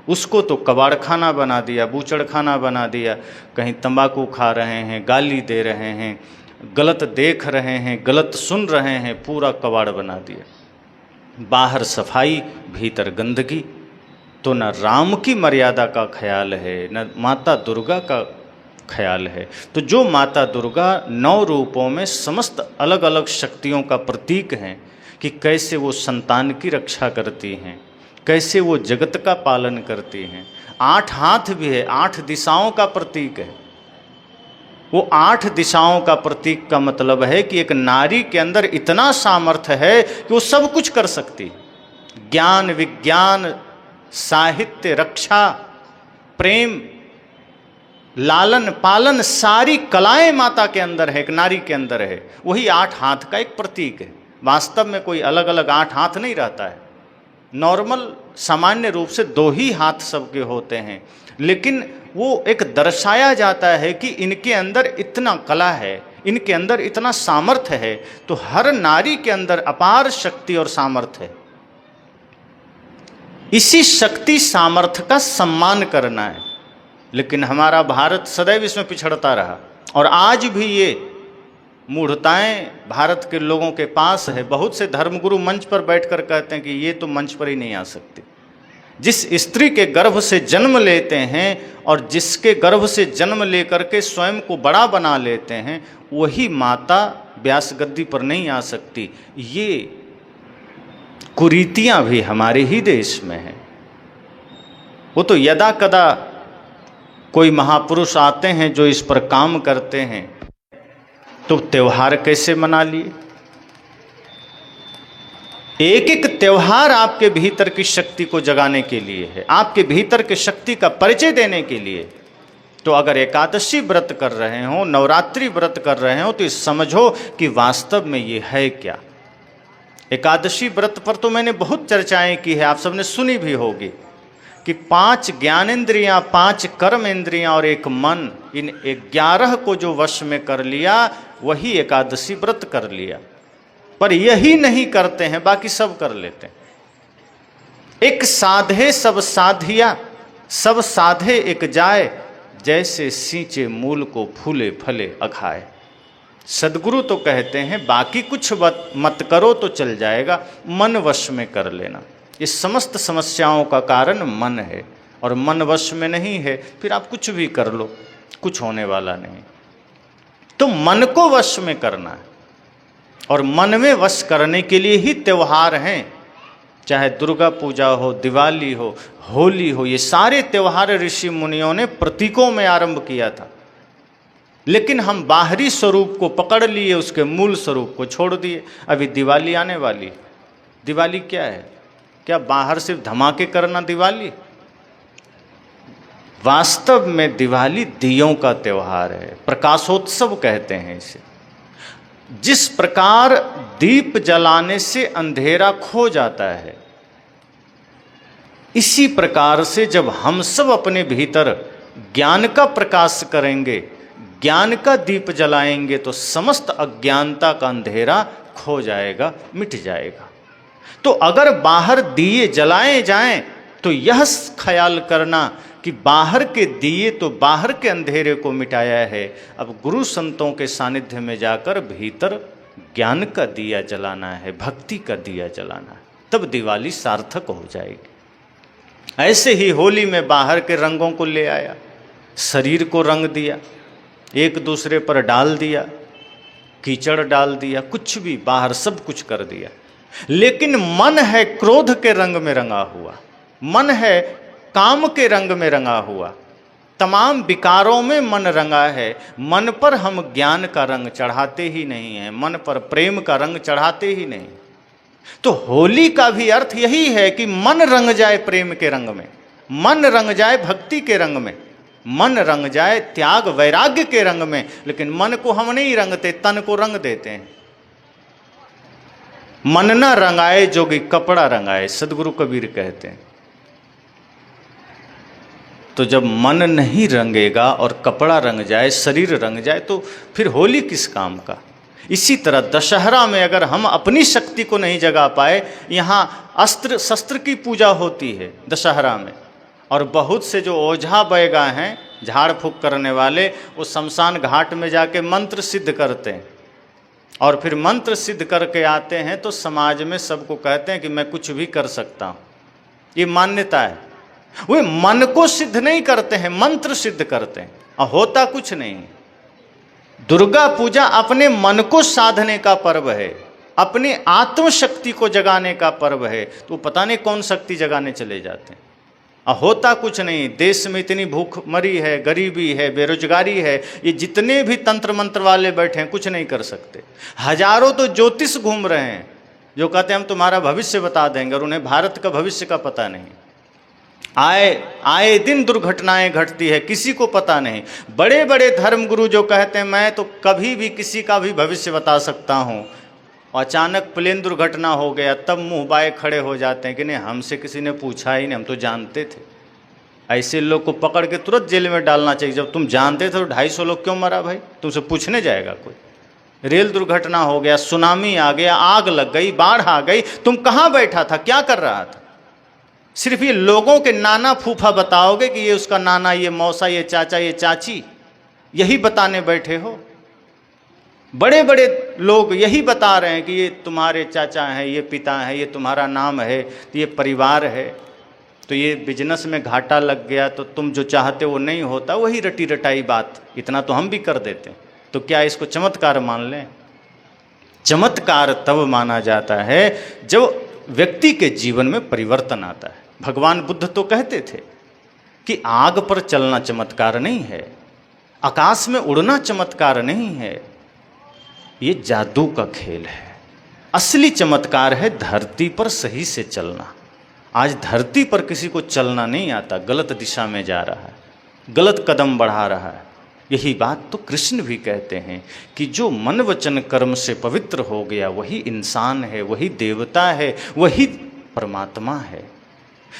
उसको तो कबाड़ खाना बना दिया, बूचड़ खाना बना दिया। कहीं तंबाकू खा रहे हैं, गाली दे रहे हैं, गलत देख रहे हैं, गलत सुन रहे हैं, पूरा कबाड़ बना दिया। बाहर सफाई, भीतर गंदगी। तो न राम की मर्यादा का ख्याल है, न माता दुर्गा का ख्याल है। तो जो माता दुर्गा 9 रूपों में समस्त अलग अलग शक्तियों का प्रतीक हैं कि कैसे वो संतान की रक्षा करती हैं, कैसे वो जगत का पालन करती हैं। 8 हाथ भी है, 8 दिशाओं का प्रतीक है। वो 8 दिशाओं का प्रतीक का मतलब है कि एक नारी के अंदर इतना सामर्थ्य है कि वो सब कुछ कर सकती है। ज्ञान, विज्ञान, साहित्य, रक्षा, प्रेम, लालन पालन, सारी कलाएं माता के अंदर है, एक नारी के अंदर है। वही 8 हाथ का एक प्रतीक है। वास्तव में कोई अलग अलग 8 हाथ नहीं रहता है। नॉर्मल सामान्य रूप से 2 ही हाथ सबके होते हैं, लेकिन वो एक दर्शाया जाता है कि इनके अंदर इतना कला है, इनके अंदर इतना सामर्थ्य है। तो हर नारी के अंदर अपार शक्ति और सामर्थ्य है। इसी शक्ति सामर्थ्य का सम्मान करना है। लेकिन हमारा भारत सदैव इसमें पिछड़ता रहा, और आज भी ये मूढ़ताएं भारत के लोगों के पास है। बहुत से धर्मगुरु मंच पर बैठकर कहते हैं कि ये तो मंच पर ही नहीं आ सकती। जिस स्त्री के गर्भ से जन्म लेते हैं और जिसके गर्भ से जन्म लेकर के स्वयं को बड़ा बना लेते हैं, वही माता व्यास गद्दी पर नहीं आ सकती। ये कुरीतियां भी हमारे ही देश में हैं। वो तो यदा कदा कोई महापुरुष आते हैं जो इस पर काम करते हैं, तो त्यौहार कैसे मना लिए। एक एक त्यौहार आपके भीतर की शक्ति को जगाने के लिए है, आपके भीतर की शक्ति का परिचय देने के लिए। तो अगर एकादशी व्रत कर रहे हो, नवरात्रि व्रत कर रहे हो, तो इस समझो कि वास्तव में ये है क्या। एकादशी व्रत पर तो मैंने बहुत चर्चाएं की है, आप सबने सुनी भी होगी कि 5 ज्ञानेंद्रियां, 5 कर्म इंद्रियां और एक मन, इन 11 को जो वश में कर लिया वही एकादशी व्रत कर लिया। पर यही नहीं करते हैं, बाकी सब कर लेते हैं। एक साधे सब साधिया, सब साधे एक जाए, जैसे सींचे मूल को फूले फले अखाए। सदगुरु तो कहते हैं बाकी कुछ मत करो तो चल जाएगा, मन वश में कर लेना। ये समस्त समस्याओं का कारण मन है, और मन वश में नहीं है फिर आप कुछ भी कर लो, कुछ होने वाला नहीं। तो मन को वश में करना है, और मन में वश करने के लिए ही त्यौहार हैं। चाहे दुर्गा पूजा हो, दिवाली हो, होली हो, ये सारे त्यौहार ऋषि मुनियों ने प्रतीकों में आरंभ किया था। लेकिन हम बाहरी स्वरूप को पकड़ लिए, उसके मूल स्वरूप को छोड़ दिए। अभी दिवाली आने वाली, दिवाली क्या है? क्या बाहर सिर्फ धमाके करना दिवाली? वास्तव में दिवाली दियों का त्यौहार है, प्रकाशोत्सव कहते हैं इसे। जिस प्रकार दीप जलाने से अंधेरा खो जाता है, इसी प्रकार से जब हम सब अपने भीतर ज्ञान का प्रकाश करेंगे, ज्ञान का दीप जलाएंगे, तो समस्त अज्ञानता का अंधेरा खो जाएगा, मिट जाएगा। तो अगर बाहर दिए जलाए जाएं, तो यह ख्याल करना कि बाहर के दिए तो बाहर के अंधेरे को मिटाया है। अब गुरु संतों के सानिध्य में जाकर भीतर ज्ञान का दिया जलाना है, भक्ति का दिया जलाना है, तब दिवाली सार्थक हो जाएगी। ऐसे ही होली में बाहर के रंगों को ले आया, शरीर को रंग दिया, एक दूसरे पर डाल दिया, कीचड़ डाल दिया, कुछ भी बाहर सब कुछ कर दिया। लेकिन मन है क्रोध के रंग में रंगा हुआ, मन है काम के रंग में रंगा हुआ, तमाम विकारों में मन रंगा है। मन पर हम ज्ञान का रंग चढ़ाते ही नहीं हैं, मन पर प्रेम का रंग चढ़ाते ही नहीं। तो होली का भी अर्थ यही है कि मन रंग जाए प्रेम के रंग में, मन रंग जाए भक्ति के रंग में, मन रंग जाए त्याग वैराग्य के रंग में। लेकिन मन को हम नहीं रंगते, तन को रंग देते हैं। मन न रंगाए जोगी कपड़ा रंगाए, सदगुरु कबीर कहते हैं। तो जब मन नहीं रंगेगा और कपड़ा रंग जाए, शरीर रंग जाए, तो फिर होली किस काम का। इसी तरह दशहरा में अगर हम अपनी शक्ति को नहीं जगा पाए, यहाँ अस्त्र शस्त्र की पूजा होती है दशहरा में, और बहुत से जो ओझा बैगा हैं, झाड़ फूक करने वाले, वो शमशान घाट में जाके मंत्र सिद्ध करते हैं, और फिर मंत्र सिद्ध करके आते हैं तो समाज में सबको कहते हैं कि मैं कुछ भी कर सकता हूँ। ये मान्यता है। वे मन को सिद्ध नहीं करते हैं, मंत्र सिद्ध करते हैं, और होता कुछ नहीं है। दुर्गा पूजा अपने मन को साधने का पर्व है, अपनी आत्मशक्ति को जगाने का पर्व है। तो पता नहीं कौन शक्ति जगाने चले जाते हैं, और होता कुछ नहीं। देश में इतनी भूखमरी है, गरीबी है, बेरोजगारी है, ये जितने भी तंत्र मंत्र वाले बैठे हैं कुछ नहीं कर सकते। हजारों तो ज्योतिष घूम रहे हैं जो कहते हैं हम तुम्हारा भविष्य बता देंगे, और उन्हें भारत का भविष्य का पता नहीं। आए दिन दुर्घटनाएं घटती है, किसी को पता नहीं। बड़े बड़े धर्मगुरु जो कहते हैं मैं तो कभी भी किसी का भी भविष्य बता सकता हूँ, अचानक प्लेन दुर्घटना हो गया तब मुंह बाए खड़े हो जाते हैं कि नहीं हमसे किसी ने पूछा ही नहीं, हम तो जानते थे। ऐसे लोग को पकड़ के तुरंत जेल में डालना चाहिए। जब तुम जानते थे तो 250 लोग क्यों मरा भाई, तुमसे पूछने जाएगा कोई। रेल दुर्घटना हो गया, सुनामी आ गया, आग लग गई, बाढ़ आ गई, तुम कहाँ बैठा था, क्या कर रहा था। सिर्फ ये लोगों के नाना फूफा बताओगे कि ये उसका नाना, ये मौसा, ये चाचा, ये चाची, यही बताने बैठे हो। बड़े बड़े लोग यही बता रहे हैं कि ये तुम्हारे चाचा हैं, ये पिता हैं, ये तुम्हारा नाम है, ये परिवार है। तो ये बिजनेस में घाटा लग गया तो तुम जो चाहते वो नहीं होता, वही रटी रटाई बात, इतना तो हम भी कर देते हैं। तो क्या इसको चमत्कार मान लें? चमत्कार तब माना जाता है जब व्यक्ति के जीवन में परिवर्तन आता है। भगवान बुद्ध तो कहते थे कि आग पर चलना चमत्कार नहीं है, आकाश में उड़ना चमत्कार नहीं है, ये जादू का खेल है। असली चमत्कार है धरती पर सही से चलना। आज धरती पर किसी को चलना नहीं आता, गलत दिशा में जा रहा है, गलत कदम बढ़ा रहा है। यही बात तो कृष्ण भी कहते हैं कि जो मन वचन कर्म से पवित्र हो गया वही इंसान है, वही देवता है, वही परमात्मा है।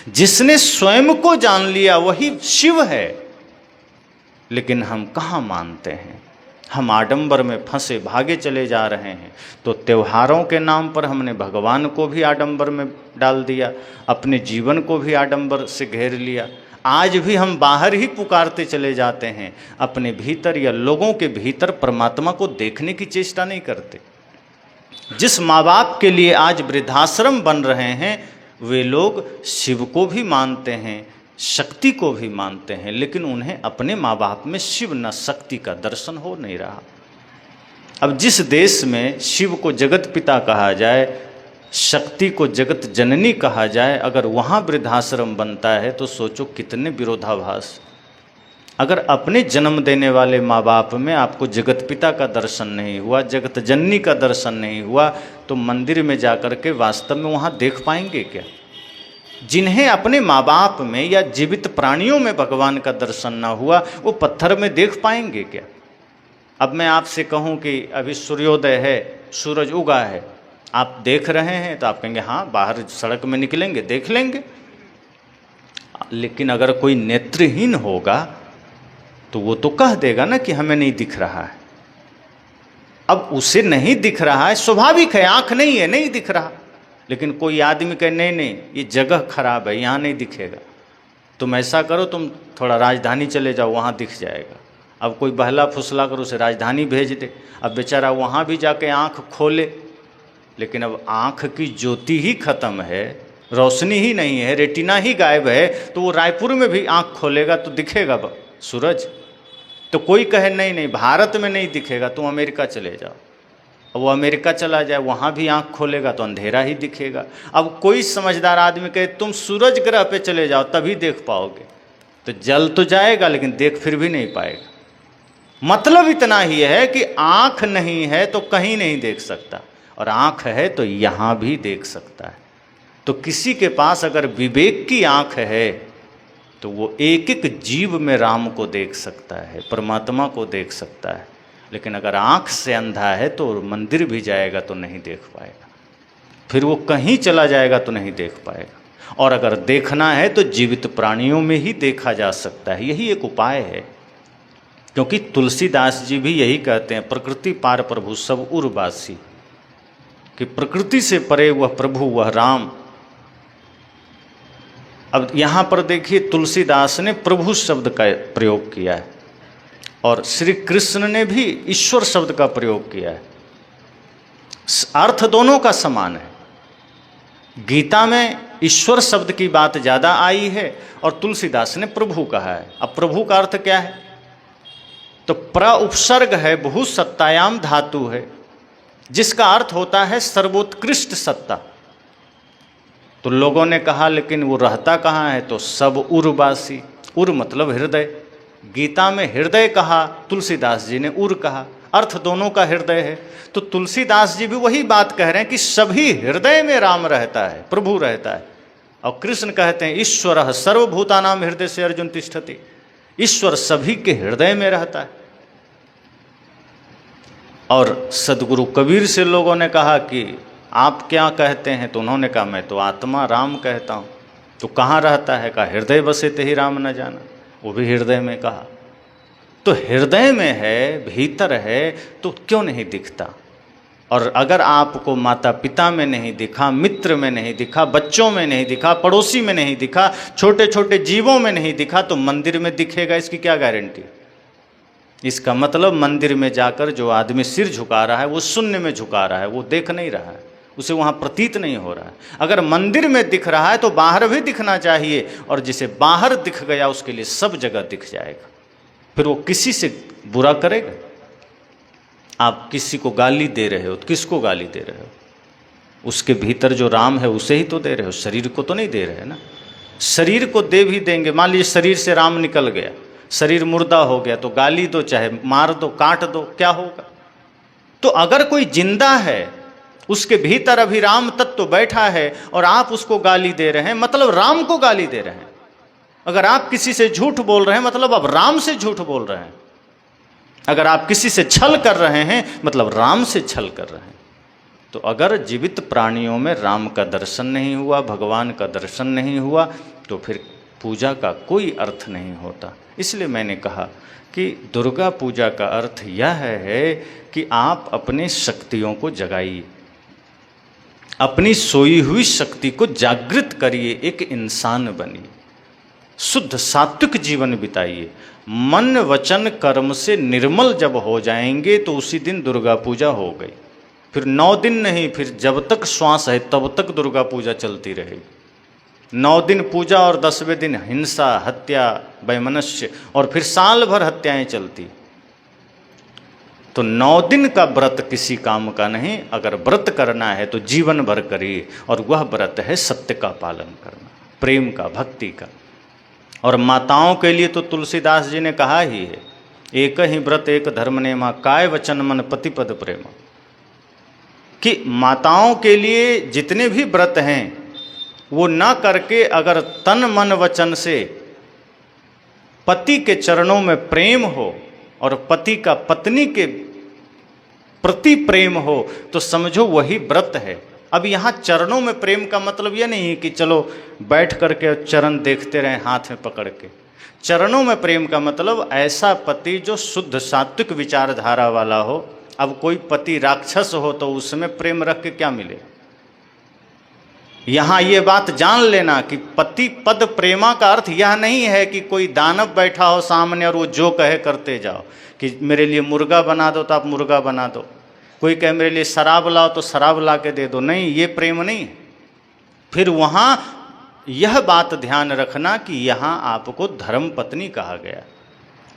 जिसने स्वयं को जान लिया वही शिव है। लेकिन हम कहाँ मानते हैं, हम आडंबर में फंसे भागे चले जा रहे हैं। तो त्योहारों के नाम पर हमने भगवान को भी आडंबर में डाल दिया, अपने जीवन को भी आडंबर से घेर लिया। आज भी हम बाहर ही पुकारते चले जाते हैं, अपने भीतर या लोगों के भीतर परमात्मा को देखने की चेष्टा नहीं करते। जिस माँ बाप के लिए आज वृद्धाश्रम बन रहे हैं वे लोग शिव को भी मानते हैं, शक्ति को भी मानते हैं, लेकिन उन्हें अपने माँ बाप में शिव न शक्ति का दर्शन हो नहीं रहा। अब जिस देश में शिव को जगत पिता कहा जाए, शक्ति को जगत जननी कहा जाए, अगर वहाँ वृद्धाश्रम बनता है तो सोचो कितने विरोधाभास। अगर अपने जन्म देने वाले माँ बाप में आपको जगत पिता का दर्शन नहीं हुआ, जगत जननी का दर्शन नहीं हुआ, तो मंदिर में जाकर के वास्तव में वहाँ देख पाएंगे क्या? जिन्हें अपने माँ बाप में या जीवित प्राणियों में भगवान का दर्शन ना हुआ वो पत्थर में देख पाएंगे क्या? अब मैं आपसे कहूँ कि अभी सूर्योदय है, सूरज उगा है, आप देख रहे हैं, तो आप कहेंगे हाँ बाहर सड़क में निकलेंगे देख लेंगे। लेकिन अगर कोई नेत्रहीन होगा तो वो तो कह देगा ना कि हमें नहीं दिख रहा है। अब उसे नहीं दिख रहा है, स्वाभाविक है, आँख नहीं है, नहीं दिख रहा। लेकिन कोई आदमी कहे नहीं नहीं ये जगह खराब है, यहाँ नहीं दिखेगा, तुम ऐसा करो तुम थोड़ा राजधानी चले जाओ, वहाँ दिख जाएगा। अब कोई बहला फुसला कर उसे राजधानी भेज दे, अब बेचारा वहाँ भी जाके आँख खोले, लेकिन अब आँख की ज्योति ही खत्म है, रोशनी ही नहीं है, रेटिना ही गायब है, तो वो रायपुर में भी आँख खोलेगा तो दिखेगा सूरज? तो कोई कहे नहीं नहीं भारत में नहीं दिखेगा, तुम अमेरिका चले जाओ। अब वो अमेरिका चला जाए, वहाँ भी आँख खोलेगा तो अंधेरा ही दिखेगा। अब कोई समझदार आदमी कहे तुम सूरज ग्रह पे चले जाओ तभी देख पाओगे, तो जल तो जाएगा लेकिन देख फिर भी नहीं पाएगा। मतलब इतना ही है कि आँख नहीं है तो कहीं नहीं देख सकता, और आँख है तो यहाँ भी देख सकता है। तो किसी के पास अगर विवेक की आँख है तो वो एक एक जीव में राम को देख सकता है, परमात्मा को देख सकता है। लेकिन अगर आँख से अंधा है तो मंदिर भी जाएगा तो नहीं देख पाएगा, फिर वो कहीं चला जाएगा तो नहीं देख पाएगा। और अगर देखना है तो जीवित प्राणियों में ही देखा जा सकता है, यही एक उपाय है। क्योंकि तुलसीदास जी भी यही कहते हैं, प्रकृति पार प्रभु सब उर्वासी, कि प्रकृति से परे वह प्रभु वह राम। अब यहाँ पर देखिए तुलसीदास ने प्रभु शब्द का प्रयोग किया है और श्री कृष्ण ने भी ईश्वर शब्द का प्रयोग किया है। अर्थ दोनों का समान है। गीता में ईश्वर शब्द की बात ज़्यादा आई है और तुलसीदास ने प्रभु कहा है। अब प्रभु का अर्थ क्या है? तो प्र उपसर्ग है, बहु सत्तायाम धातु है, जिसका अर्थ होता है सर्वोत्कृष्ट सत्ता। तो लोगों ने कहा लेकिन वो रहता कहाँ है? तो सब उर्वासी, उर मतलब हृदय। गीता में हृदय कहा, तुलसीदास जी ने उर कहा, अर्थ दोनों का हृदय है। तो तुलसीदास जी भी वही बात कह रहे हैं कि सभी हृदय में राम रहता है, प्रभु रहता है। और कृष्ण कहते हैं ईश्वर सर्वभूतानाम हृदय से अर्जुन तिष्ठति, ईश्वर सभी के हृदय में रहता है। और सदगुरु कबीर से लोगों ने कहा कि आप क्या कहते हैं? तो उन्होंने कहा मैं तो आत्मा राम कहता हूँ। तो कहाँ रहता है? कहा हृदय बसे ते ही राम न जाना, वो भी हृदय में कहा। तो हृदय में है, भीतर है, तो क्यों नहीं दिखता? और अगर आपको माता पिता में नहीं दिखा, मित्र में नहीं दिखा, बच्चों में नहीं दिखा, पड़ोसी में नहीं दिखा, छोटे छोटे जीवों में नहीं दिखा, तो मंदिर में दिखेगा, इसकी क्या गारंटी? इसका मतलब मंदिर में जाकर जो आदमी सिर झुका रहा है वो शून्य में झुका रहा है, वो देख नहीं रहा है, उसे वहाँ प्रतीत नहीं हो रहा है। अगर मंदिर में दिख रहा है तो बाहर भी दिखना चाहिए, और जिसे बाहर दिख गया उसके लिए सब जगह दिख जाएगा, फिर वो किसी से बुरा करेगा। आप किसी को गाली दे रहे हो तो किसको गाली दे रहे हो? उसके भीतर जो राम है उसे ही तो दे रहे हो, शरीर को तो नहीं दे रहे ना। शरीर को दे भी देंगे, मान लीजिए शरीर से राम निकल गया, शरीर मुर्दा हो गया, तो गाली दो, चाहे मार दो, काट दो, क्या होगा? तो अगर कोई जिंदा है, उसके भीतर अभी राम तत्व बैठा है और आप उसको गाली दे रहे हैं, मतलब राम को गाली दे रहे हैं। अगर आप किसी से झूठ बोल रहे हैं मतलब अब राम से झूठ बोल रहे हैं। अगर आप किसी से छल कर रहे हैं मतलब राम से छल कर रहे हैं। तो अगर जीवित प्राणियों में राम का दर्शन नहीं हुआ, भगवान का दर्शन नहीं हुआ, तो फिर पूजा का कोई अर्थ नहीं होता। इसलिए मैंने कहा कि दुर्गा पूजा का अर्थ यह है कि आप अपने शक्तियों को जगाइए, अपनी सोई हुई शक्ति को जागृत करिए, एक इंसान बनिए, शुद्ध सात्विक जीवन बिताइए। मन वचन कर्म से निर्मल जब हो जाएंगे तो उसी दिन दुर्गा पूजा हो गई। फिर 9 दिन नहीं, फिर जब तक श्वास है तब तक दुर्गा पूजा चलती रहेगी। 9 दिन पूजा और 10वें दिन हिंसा, हत्या, वैमनस्य, और फिर साल भर हत्याएं चलती। तो 9 दिन का व्रत किसी काम का नहीं। अगर व्रत करना है तो जीवन भर करिए, और वह व्रत है सत्य का पालन करना, प्रेम का, भक्ति का। और माताओं के लिए तो तुलसीदास जी ने कहा ही है, एक ही व्रत एक धर्म नेमा, काय वचन मन पति पद प्रेमा। कि माताओं के लिए जितने भी व्रत हैं वो ना करके अगर तन मन वचन से पति के चरणों में प्रेम हो और पति का पत्नी के प्रति प्रेम हो तो समझो वही व्रत है। अब यहाँ चरणों में प्रेम का मतलब यह नहीं है कि चलो बैठ करके चरण देखते रहें हाथ में पकड़ के। चरणों में प्रेम का मतलब ऐसा पति जो शुद्ध सात्विक विचारधारा वाला हो। अब कोई पति राक्षस हो तो उसमें प्रेम रख के क्या मिले? यहाँ ये बात जान लेना कि पति पद प्रेमा का अर्थ यह नहीं है कि कोई दानव बैठा हो सामने और वो जो कहे करते जाओ, कि मेरे लिए मुर्गा बना दो तो आप मुर्गा बना दो, कोई कहे मेरे लिए शराब लाओ तो शराब ला के दे दो। नहीं, ये प्रेम नहीं है। फिर वहाँ यह बात ध्यान रखना कि यहाँ आपको धर्म पत्नी कहा गया।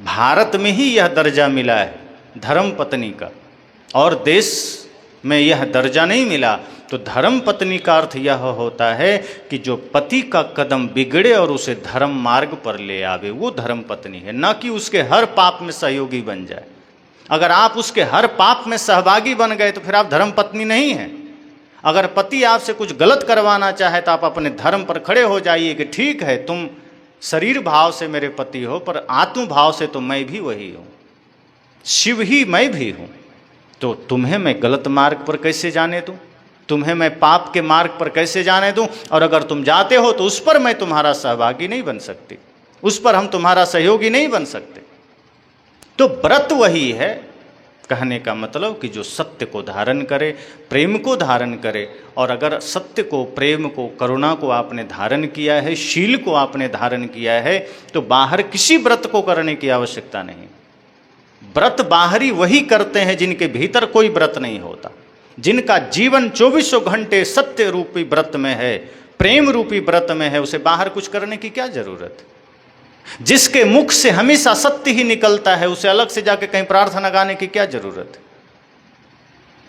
भारत में ही यह दर्जा मिला है धर्म पत्नी का, और देश में यह दर्जा नहीं मिला। तो धर्म पत्नी का अर्थ यह होता है कि जो पति का कदम बिगड़े और उसे धर्म मार्ग पर ले आवे, वो धर्म पत्नी है, ना कि उसके हर पाप में सहयोगी बन जाए। अगर आप उसके हर पाप में सहभागी बन गए तो फिर आप धर्म पत्नी नहीं हैं। अगर पति आपसे कुछ गलत करवाना चाहे तो आप अपने धर्म पर खड़े हो जाइए कि ठीक है, तुम शरीर भाव से मेरे पति हो पर आत्म भाव से तो मैं भी वही हूँ, शिव ही मैं भी हूँ, तो तुम्हें मैं गलत मार्ग पर कैसे जाने दूँ? तुम्हें मैं पाप के मार्ग पर कैसे जाने दूं, और अगर तुम जाते हो तो उस पर मैं तुम्हारा सहभागी नहीं बन सकती, उस पर हम तुम्हारा सहयोगी नहीं बन सकते। तो व्रत वही है, कहने का मतलब कि जो सत्य को धारण करे, प्रेम को धारण करे। और अगर सत्य को, प्रेम को, करुणा को आपने धारण किया है, शील को आपने धारण किया है, तो बाहर किसी व्रत को करने की आवश्यकता नहीं। व्रत बाहरी वही करते हैं जिनके भीतर कोई व्रत नहीं होता, जिनका जीवन 24 घंटे सत्य रूपी व्रत में है, प्रेम रूपी व्रत में है, उसे बाहर कुछ करने की क्या जरूरत है। जिसके मुख से हमेशा सत्य ही निकलता है, उसे अलग से जाके कहीं प्रार्थना गाने की क्या जरूरत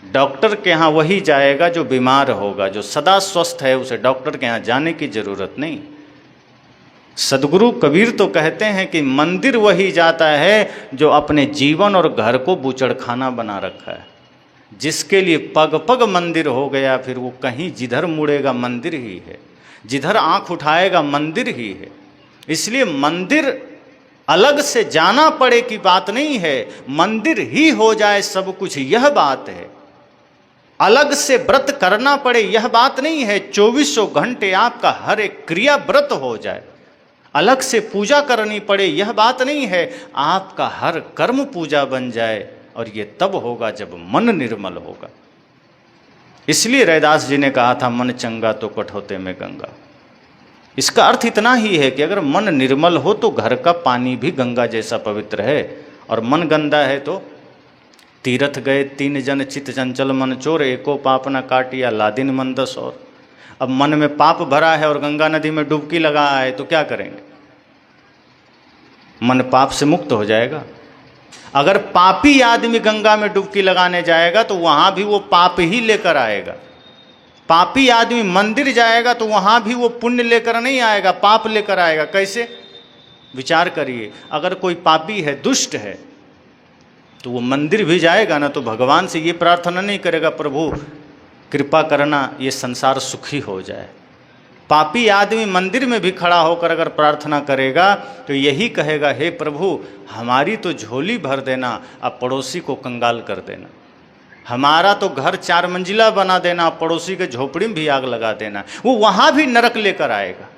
है। डॉक्टर के यहाँ वही जाएगा जो बीमार होगा, जो सदा स्वस्थ है उसे डॉक्टर के यहाँ जाने की जरूरत नहीं। सदगुरु कबीर तो कहते हैं कि मंदिर वही जाता है जो अपने जीवन और घर को बूचड़खाना बना रखा है। जिसके लिए पग पग मंदिर हो गया, फिर वो कहीं जिधर मुड़ेगा मंदिर ही है, जिधर आंख उठाएगा मंदिर ही है। इसलिए मंदिर अलग से जाना पड़े की बात नहीं है, मंदिर ही हो जाए सब कुछ, यह बात है। अलग से व्रत करना पड़े यह बात नहीं है, 24 घंटे आपका हर एक क्रिया व्रत हो जाए। अलग से पूजा करनी पड़े यह बात नहीं है, आपका हर कर्म पूजा बन जाए। और ये तब होगा जब मन निर्मल होगा। इसलिए रैदास जी ने कहा था, मन चंगा तो कठौते में गंगा। इसका अर्थ इतना ही है कि अगर मन निर्मल हो तो घर का पानी भी गंगा जैसा पवित्र है, और मन गंदा है तो तीरथ गए 3 जन चित चंचल मन चोर, एको पाप न काटिया लादिन मन 10 और। अब मन में पाप भरा है और गंगा नदी में डुबकी लगा है तो क्या करेंगे। मन पाप से मुक्त हो जाएगा। अगर पापी आदमी गंगा में डुबकी लगाने जाएगा तो वहां भी वो पाप ही लेकर आएगा। पापी आदमी मंदिर जाएगा तो वहां भी वो पुण्य लेकर नहीं आएगा, पाप लेकर आएगा। कैसे, विचार करिए। अगर कोई पापी है, दुष्ट है, तो वो मंदिर भी जाएगा ना तो भगवान से ये प्रार्थना नहीं करेगा, प्रभु कृपा करना ये संसार सुखी हो जाए। पापी आदमी मंदिर में भी खड़ा होकर अगर प्रार्थना करेगा तो यही कहेगा, हे प्रभु हमारी तो झोली भर देना, अब पड़ोसी को कंगाल कर देना। हमारा तो घर 4 मंजिला बना देना, पड़ोसी के झोपड़ी में भी आग लगा देना। वो वहां भी नरक लेकर आएगा।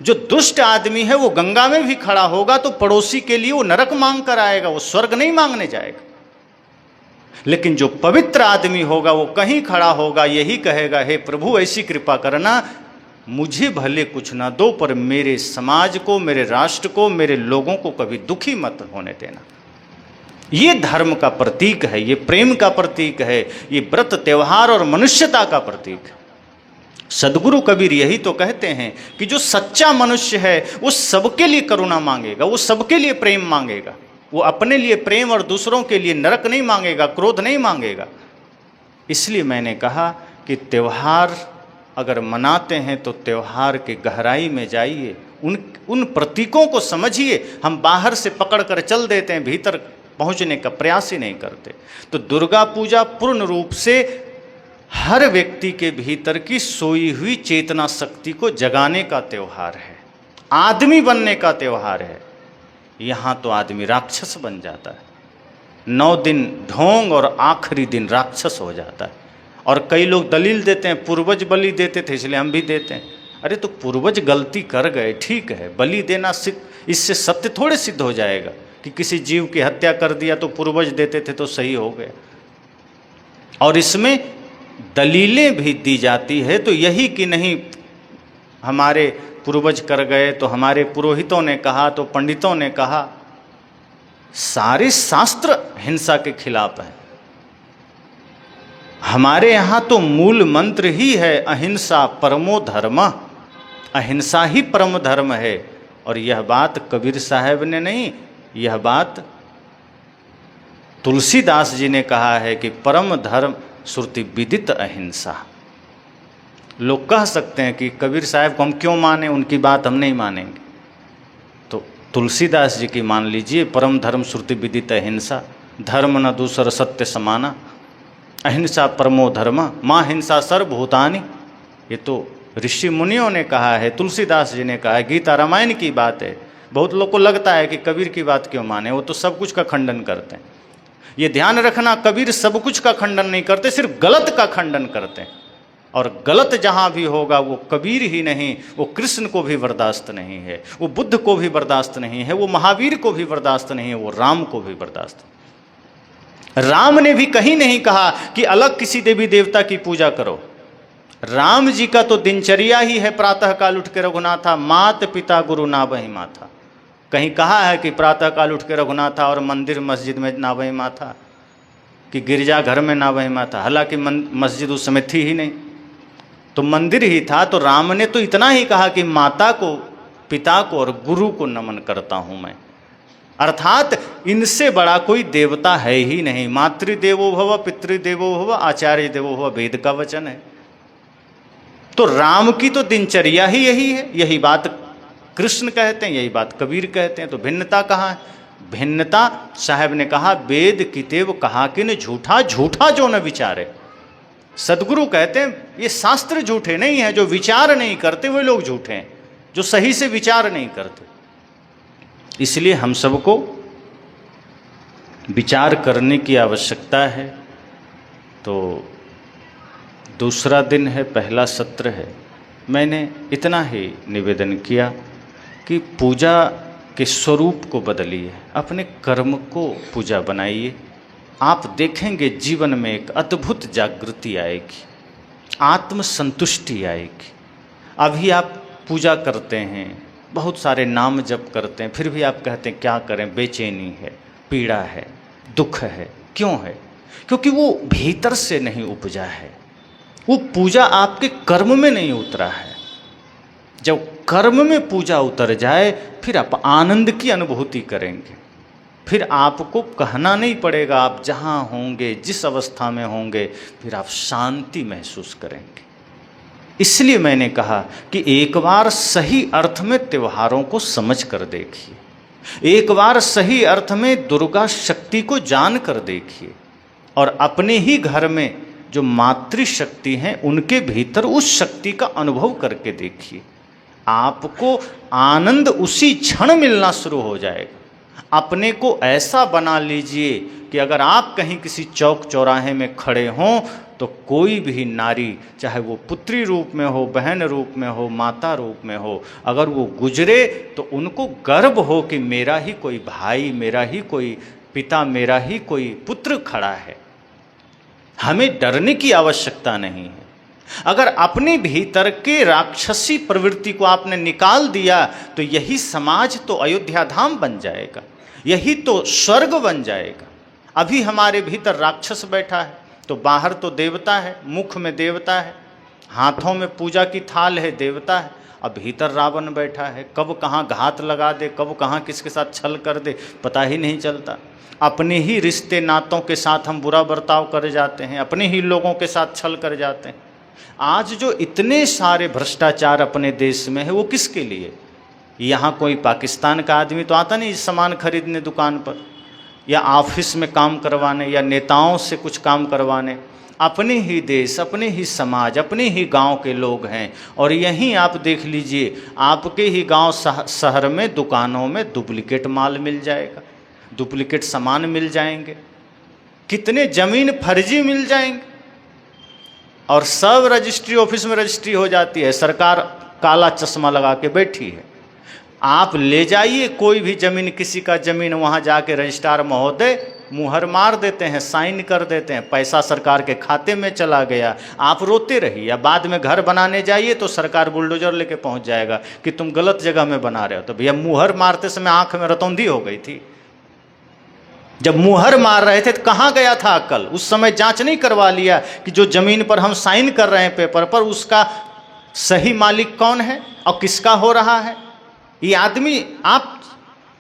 जो दुष्ट आदमी है वो गंगा में भी खड़ा होगा तो पड़ोसी के लिए वो नरक मांग कर आएगा, वो स्वर्ग नहीं मांगने जाएगा। लेकिन जो पवित्र आदमी होगा वो कहीं खड़ा होगा, यही कहेगा, हे प्रभु ऐसी कृपा करना, मुझे भले कुछ ना दो पर मेरे समाज को, मेरे राष्ट्र को, मेरे लोगों को कभी दुखी मत होने देना। ये धर्म का प्रतीक है, ये प्रेम का प्रतीक है, ये व्रत त्योहार और मनुष्यता का प्रतीक है। सदगुरु कबीर यही तो कहते हैं कि जो सच्चा मनुष्य है वो सबके लिए करुणा मांगेगा, वो सबके लिए प्रेम मांगेगा, वो अपने लिए प्रेम और दूसरों के लिए नरक नहीं मांगेगा, क्रोध नहीं मांगेगा। इसलिए मैंने कहा कि त्योहार अगर मनाते हैं तो त्योहार के गहराई में जाइए, उन प्रतीकों को समझिए। हम बाहर से पकड़ कर चल देते हैं, भीतर पहुंचने का प्रयास ही नहीं करते। तो दुर्गा पूजा पूर्ण रूप से हर व्यक्ति के भीतर की सोई हुई चेतना शक्ति को जगाने का त्यौहार है, आदमी बनने का त्यौहार है। यहाँ तो आदमी राक्षस बन जाता है, 9 दिन ढोंग और आखिरी दिन राक्षस हो जाता है। और कई लोग दलील देते हैं, पूर्वज बलि देते थे इसलिए हम भी देते हैं। अरे तो पूर्वज गलती कर गए, ठीक है, बलि देना इससे सत्य थोड़े सिद्ध हो जाएगा कि किसी जीव की हत्या कर दिया तो पूर्वज देते थे तो सही हो गया। और इसमें दलीलें भी दी जाती है, तो यही कि नहीं हमारे पूर्वज कर गए तो हमारे पुरोहितों ने कहा, तो पंडितों ने कहा। सारे शास्त्र हिंसा के खिलाफ हैं। हमारे यहाँ तो मूल मंत्र ही है अहिंसा परमो धर्म, अहिंसा ही परम धर्म है। और यह बात कबीर साहब ने नहीं, यह बात तुलसीदास जी ने कहा है कि परम धर्म श्रुति विदित अहिंसा। लोग कह सकते हैं कि कबीर साहब को हम क्यों माने, उनकी बात हम नहीं मानेंगे। तो तुलसीदास जी की मान लीजिए, परम धर्म श्रुति विदित अहिंसा, धर्म न दूसर सत्य समाना, अहिंसा परमो धर्म, माँ हिंसा सर्वभूतानि। ये तो ऋषि मुनियों ने कहा है, तुलसीदास जी ने कहा है, गीता रामायण की बात है। बहुत लोग को लगता है कि कबीर की बात क्यों माने, वो तो सब कुछ का खंडन करते हैं। ये ध्यान रखना, कबीर सब कुछ का खंडन नहीं करते, सिर्फ गलत का खंडन करते हैं। और गलत जहाँ भी होगा वो कबीर ही नहीं, वो कृष्ण को भी बर्दाश्त नहीं है, वो बुद्ध को भी बर्दाश्त नहीं है, वो महावीर को भी बर्दाश्त नहीं है, वो राम को भी बर्दाश्त नहीं। राम ने भी कहीं नहीं कहा कि अलग किसी देवी देवता की पूजा करो। राम जी का तो दिनचर्या ही है प्रातः काल उठ के रघुनाथा मात पिता गुरु नावहि माथा। कहीं कहा है कि प्रातः काल उठ के रघुनाथा और मंदिर मस्जिद में नावहि माथा, कि गिरजा घर में नावहि माथा। हालांकि मस्जिद उस समय थी ही नहीं, तो मंदिर ही था। तो राम ने तो इतना ही कहा कि माता को, पिता को और गुरु को नमन करता हूं मैं, अर्थात इनसे बड़ा कोई देवता है ही नहीं। मातृदेवो भव पितृदेवो भव आचार्य देवो भव, वेद का वचन है। तो राम की तो दिनचर्या ही यही है, यही बात कृष्ण कहते हैं, यही बात कबीर कहते हैं। तो भिन्नता कहाँ है? भिन्नता साहब ने कहा वेद कितेव कहा कि न झूठा, झूठा जो न विचारे। सदगुरु कहते हैं ये शास्त्र झूठे नहीं है, जो विचार नहीं करते वे लोग झूठे हैं, जो सही से विचार नहीं करते। इसलिए हम सबको विचार करने की आवश्यकता है। तो दूसरा दिन है, पहला सत्र है। मैंने इतना ही निवेदन किया कि पूजा के स्वरूप को बदलिए, अपने कर्म को पूजा बनाइए। आप देखेंगे जीवन में एक अद्भुत जागृति आएगी, आत्मसंतुष्टि आएगी। अभी आप पूजा करते हैं, बहुत सारे नाम जप करते हैं, फिर भी आप कहते हैं क्या करें, बेचैनी है, पीड़ा है, दुख है। क्यों है? क्योंकि वो भीतर से नहीं उपजा है, वो पूजा आपके कर्म में नहीं उतरा है। जब कर्म में पूजा उतर जाए फिर आप आनंद की अनुभूति करेंगे। फिर आपको कहना नहीं पड़ेगा, आप जहाँ होंगे, जिस अवस्था में होंगे, फिर आप शांति महसूस करेंगे। इसलिए मैंने कहा कि एक बार सही अर्थ में त्योहारों को समझ कर देखिए, एक बार सही अर्थ में दुर्गा शक्ति को जान कर देखिए, और अपने ही घर में जो मातृशक्ति हैं उनके भीतर उस शक्ति का अनुभव करके देखिए। आपको आनंद उसी क्षण मिलना शुरू हो जाएगा। अपने को ऐसा बना लीजिए कि अगर आप कहीं किसी चौक चौराहे में खड़े हों तो कोई भी नारी, चाहे वो पुत्री रूप में हो, बहन रूप में हो, माता रूप में हो, अगर वो गुजरे तो उनको गर्व हो कि मेरा ही कोई भाई, मेरा ही कोई पिता, मेरा ही कोई पुत्र खड़ा है। हमें डरने की आवश्यकता नहीं है। अगर अपने भीतर के राक्षसी प्रवृत्ति को आपने निकाल दिया तो यही समाज तो अयोध्या धाम बन जाएगा, यही तो स्वर्ग बन जाएगा। अभी हमारे भीतर राक्षस बैठा है तो बाहर तो देवता है, मुख में देवता है, हाथों में पूजा की थाल है, देवता है। अब भीतर रावण बैठा है, कब कहाँ घात लगा दे, कब कहाँ किसके साथ छल कर दे, पता ही नहीं चलता। अपने ही रिश्ते नातों के साथ हम बुरा बर्ताव कर जाते हैं, अपने ही लोगों के साथ छल कर जाते हैं। आज जो इतने सारे भ्रष्टाचार अपने देश में है वो किसके लिए? यहाँ कोई पाकिस्तान का आदमी तो आता नहीं सामान खरीदने दुकान पर, या ऑफिस में काम करवाने, या नेताओं से कुछ काम करवाने। अपने ही देश, अपने ही समाज, अपने ही गांव के लोग हैं। और यहीं आप देख लीजिए, आपके ही गांव शहर में दुकानों में डुप्लीकेट माल मिल जाएगा, डुप्लीकेट सामान मिल जाएंगे, कितने ज़मीन फर्जी मिल जाएंगे, और सब रजिस्ट्री ऑफिस में रजिस्ट्री हो जाती है। सरकार काला चश्मा लगा के बैठी है। आप ले जाइए कोई भी ज़मीन, किसी का ज़मीन, वहाँ जाके रजिस्ट्रार महोदय मुहर मार देते हैं, साइन कर देते हैं, पैसा सरकार के खाते में चला गया। आप रोते रहिए, या बाद में घर बनाने जाइए तो सरकार बुलडोजर लेके पहुँच जाएगा कि तुम गलत जगह में बना रहे हो। तो भैया मुहर मारते समय आँख में रतौंधी हो गई थी। जब मुहर मार रहे थे तो कहाँ गया था अक्ल? उस समय जांच नहीं करवा लिया कि जो ज़मीन पर हम साइन कर रहे हैं पेपर पर, उसका सही मालिक कौन है और किसका हो रहा है? ये आदमी आप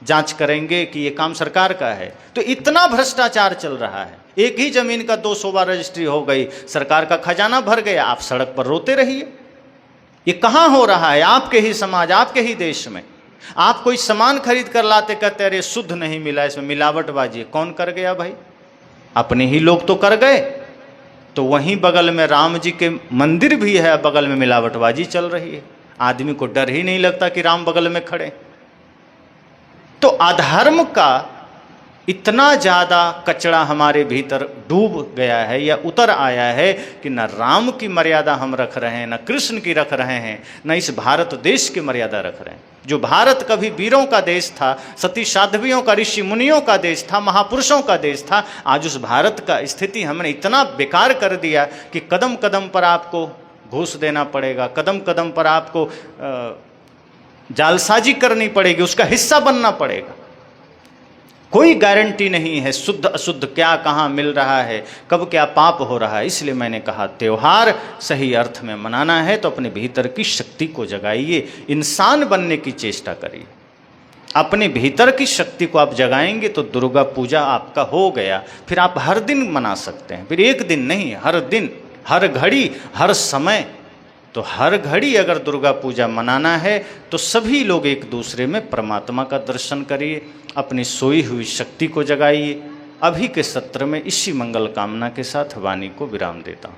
जांच करेंगे कि ये काम सरकार का है। तो इतना भ्रष्टाचार चल रहा है, एक ही ज़मीन का 200 बार रजिस्ट्री हो गई, सरकार का खजाना भर गया, आप सड़क पर रोते रहिए। ये कहाँ हो रहा है? आपके ही समाज, आपके ही देश में। आप कोई सामान खरीद कर लाते, कहते अरे शुद्ध नहीं मिला, इसमें मिलावटबाजी। कौन कर गया भाई? अपने ही लोग तो कर गए। तो वहीं बगल में राम जी के मंदिर भी है, बगल में मिलावटबाजी चल रही है। आदमी को डर ही नहीं लगता कि राम बगल में खड़े। तो अधर्म का इतना ज़्यादा कचरा हमारे भीतर डूब गया है या उतर आया है कि न राम की मर्यादा हम रख रहे हैं, न कृष्ण की रख रहे हैं, न इस भारत देश की मर्यादा रख रहे हैं। जो भारत कभी वीरों का देश था, सती साध्वियों का, ऋषि मुनियों का देश था, महापुरुषों का देश था, आज उस भारत का स्थिति हमने इतना बेकार कर दिया कि कदम कदम पर आपको घूस देना पड़ेगा, कदम कदम पर आपको जालसाजी करनी पड़ेगी, उसका हिस्सा बनना पड़ेगा। कोई गारंटी नहीं है शुद्ध अशुद्ध क्या कहाँ मिल रहा है, कब क्या पाप हो रहा है। इसलिए मैंने कहा त्यौहार सही अर्थ में मनाना है तो अपने भीतर की शक्ति को जगाइए, इंसान बनने की चेष्टा करिए। अपने भीतर की शक्ति को आप जगाएंगे तो दुर्गा पूजा आपका हो गया। फिर आप हर दिन मना सकते हैं, फिर एक दिन नहीं, हर दिन, हर घड़ी, हर समय। तो हर घड़ी अगर दुर्गा पूजा मनाना है तो सभी लोग एक दूसरे में परमात्मा का दर्शन करिए, अपनी सोई हुई शक्ति को जगाइए। अभी के सत्र में इसी मंगल कामना के साथ वाणी को विराम देता हूँ।